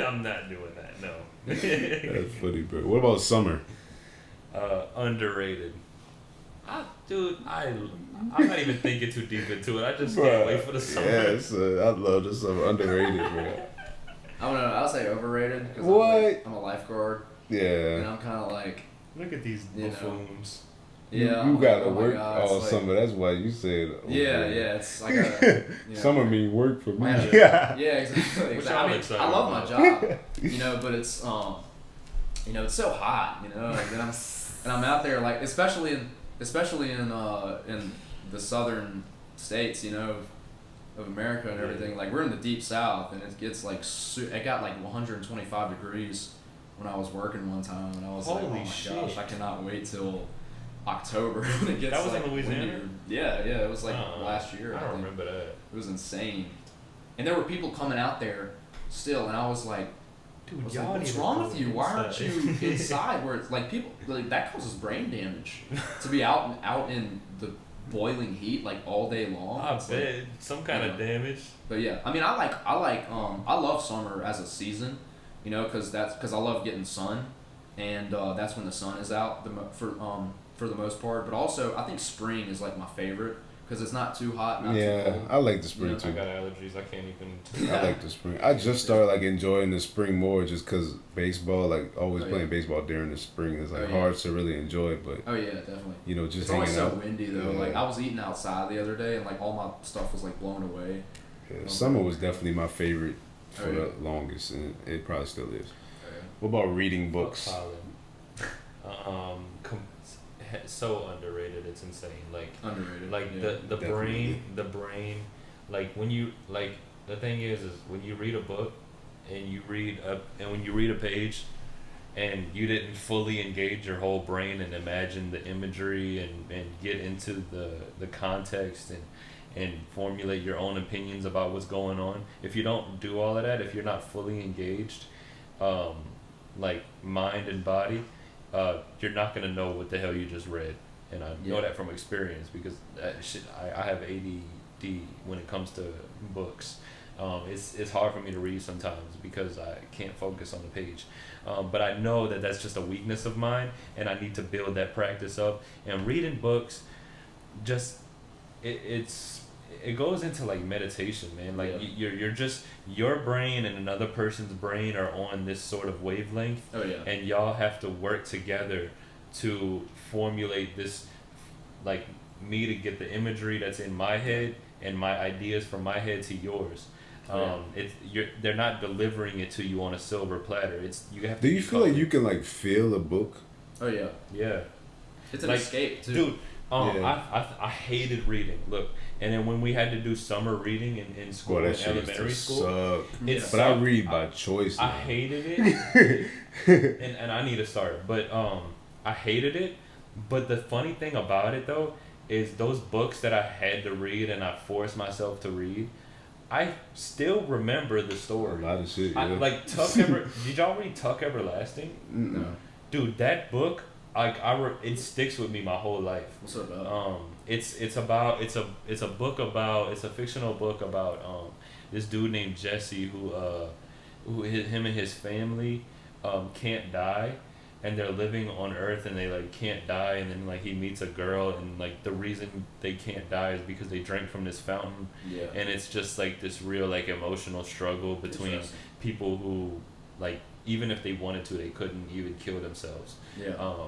I'm not doing that. No. That's funny, bro. What about summer? Underrated. I'm not even thinking too deep into it. I just can't wait for the summer. Yes, I love the summer. Underrated, bro. I'll say overrated because I'm a lifeguard. Yeah. And I'm kind of like. Look at these buffoons. Yeah. You gotta work all summer. That's why you said. Yeah. It's I gotta. Summer mean work for me. Yeah, exactly. I mean, I love my job. But it's it's so hot. And I'm out there like especially in the southern states. Of America and everything. Like we're in the deep south, and it gets like it got like 125 degrees when I was working one time, and I was like, oh my gosh, I cannot wait till October when it gets. That was like in Louisiana. Yeah, it was like last year. I don't remember that. It was insane, and there were people coming out there still, and I was like, dude, what's wrong with you? Why aren't you inside? Where it's like people like that causes brain damage to be out in the boiling heat like all day long. I bet some kind of damage. But yeah, I mean, I love summer as a season You know, because I love getting sun, and that's when the sun is out for the most part. But also, I think spring is like my favorite because it's not too hot, not too cold. I like the spring too. I got allergies. I can't even. I like the spring. I just started like enjoying the spring more just because baseball, like always playing baseball during the spring is like hard to really enjoy. But oh yeah, definitely. You know, just it's hanging always so out. windy though. Like I was eating outside the other day and like all my stuff was like blown away. Yeah, summer was definitely my favorite for the longest, and it probably still is. What about reading books? So underrated, it's insane. Like underrated. Like the brain, like when you like the thing is when you read a book and when you read a page and you didn't fully engage your whole brain and imagine the imagery and get into the context and formulate your own opinions about what's going on. If you don't do all of that, if you're not fully engaged, like mind and body, you're not gonna know what the hell you just read, and I know that from experience because I have ADD when it comes to books. It's hard for me to read sometimes because I can't focus on the page, but I know that that's just a weakness of mine, and I need to build that practice up. And reading books, just it goes into like meditation, man. Like you're just your brain and another person's brain are on this sort of wavelength. Oh yeah. And y'all have to work together to formulate this, like me to get the imagery that's in my head and my ideas from my head to yours. They're not delivering it to you on a silver platter. You have to. Do you feel like you can like feel a book? Oh yeah. Yeah. It's an escape too. Dude. I hated reading. Look, and then when we had to do summer reading in school, in elementary school, but I read by choice now. I hated it, and I need to start. But I hated it. But the funny thing about it though is those books that I had to read and I forced myself to read, I still remember the story. A lot of shit. Yeah. Like Tuck did y'all read Tuck Everlasting? No. Dude, that book. It sticks with me my whole life. What's it about? It's a book about, it's a fictional book about this dude named Jesse who him and his family can't die, and they're living on Earth and they like can't die, and then like he meets a girl and like the reason they can't die is because they drank from this fountain. Yeah. And it's just like this real like emotional struggle between people who like even if they wanted to they couldn't even kill themselves. Yeah.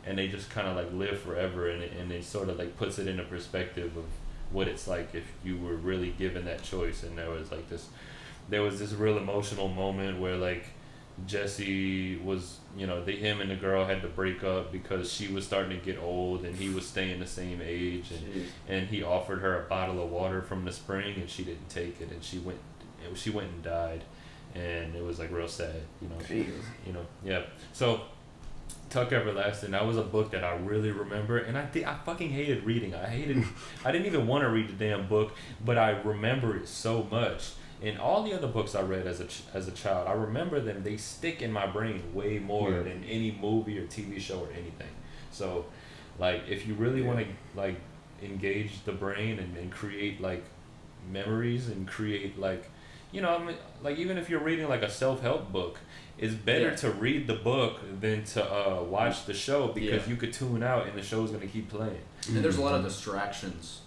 And they just kind of like live forever, and it sort of like puts it into perspective of what it's like if you were really given that choice. And there was this real emotional moment where like Jesse was, him and the girl had to break up because she was starting to get old and he was staying the same age, and he offered her a bottle of water from the spring and she didn't take it, and she went and died, and it was like real sad, yeah. So Tuck Everlasting, that was a book that I really remember, and I fucking hated reading. I didn't even want to read the damn book, but I remember it so much. And all the other books I read as a child, I remember them. They stick in my brain way more than any movie or TV show or anything. So, like, if you really want to like engage the brain and create like memories and create like, like even if you're reading like a self-help book, it's better to read the book than to watch the show because you could tune out and the show's gonna keep playing. And there's a lot of distractions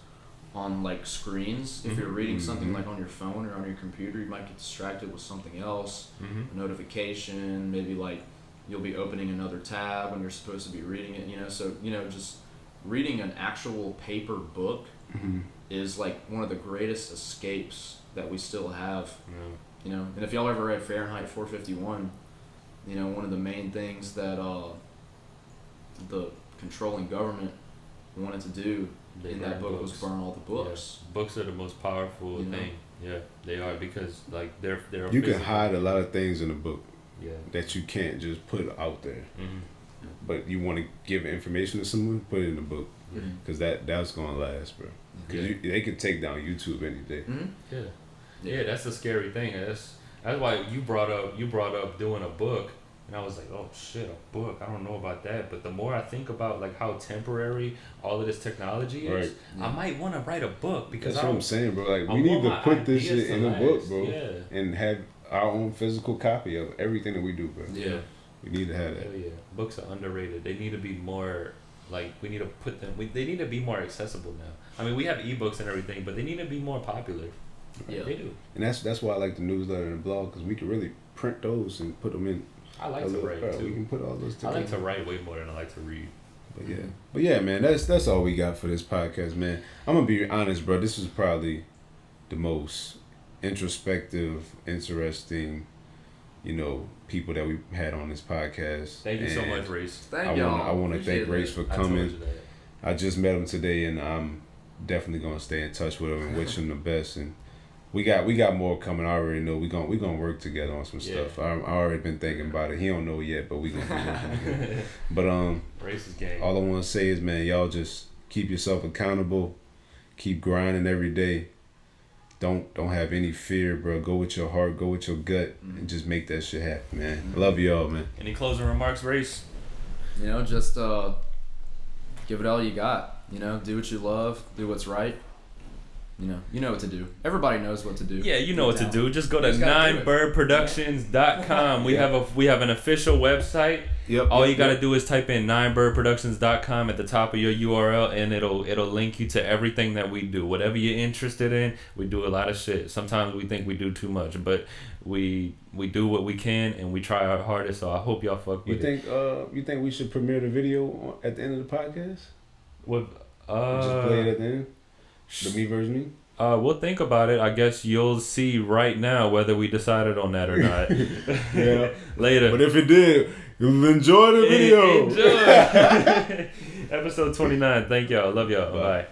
on like screens. If you're reading something like on your phone or on your computer, you might get distracted with something else, a notification, maybe like you'll be opening another tab when you're supposed to be reading it, so just reading an actual paper book is like one of the greatest escapes that we still have. And if y'all ever read Fahrenheit 451, one of the main things that the controlling government wanted to do in that book was burn all the books. Yeah. Books are the most powerful thing. Yeah, they are, because like they're you can hide a lot of things in a book that you can't just put out there. But you want to give information to someone, put it in a book, because that's gonna last, bro. Because they could take down YouTube any day. Yeah, that's the scary thing. That's why you brought up doing a book, and I was like, oh shit, a book. I don't know about that. But the more I think about like how temporary all of this technology is, I might want to write a book because that's what I'm saying, bro. Like we need to put this shit in a book, bro, and have our own physical copy of everything that we do, bro. Yeah. We need to have that. Hell yeah. Books are underrated. They need to be more, like, we need to put them, they need to be more accessible now. I mean, we have ebooks and everything, but they need to be more popular. Yeah. They do. And that's why I like the newsletter and the blog, because we can really print those and put them in. I like to write, too. We can put all those I together. like to write way more than I like to read. But yeah, man, that's all we got for this podcast, man. I'm gonna be honest, bro. This was probably the most introspective, interesting, people that we had on this podcast. Thank you so much, Race. Thank y'all. I want to thank Race for I told coming. you that. I just met him today, and I'm definitely gonna stay in touch with him and wish him the best. And we got more coming. I already know we gonna work together on some stuff. I already been thinking about it. He don't know yet, but we gonna be working together. But Race is game. all I want to say is, man, y'all just keep yourself accountable. Keep grinding every day. Don't have any fear, bro. Go with your heart. Go with your gut, and just make that shit happen, man. I love y'all, man. Any closing remarks, Race? Just give it all you got. Do what you love. Do what's right. You know what to do. Everybody knows what to do. Yeah, you know what to do. Just go to You just gotta do it. 9birdproductions.com. We have an official website. Yep. All you gotta do is type in 9birdproductions.com at the top of your URL, and it'll link you to everything that we do. Whatever you're interested in, we do a lot of shit. Sometimes we think we do too much, but we do what we can, and we try our hardest. So I hope y'all fuck with it. You think we should premiere the video at the end of the podcast? With Just play it at the end. The me versus me. We'll think about it. I guess you'll see right now whether we decided on that or not. Yeah. Later. But if it did, enjoy the video. Enjoy. Episode 29. Thank y'all. Love y'all. Bye.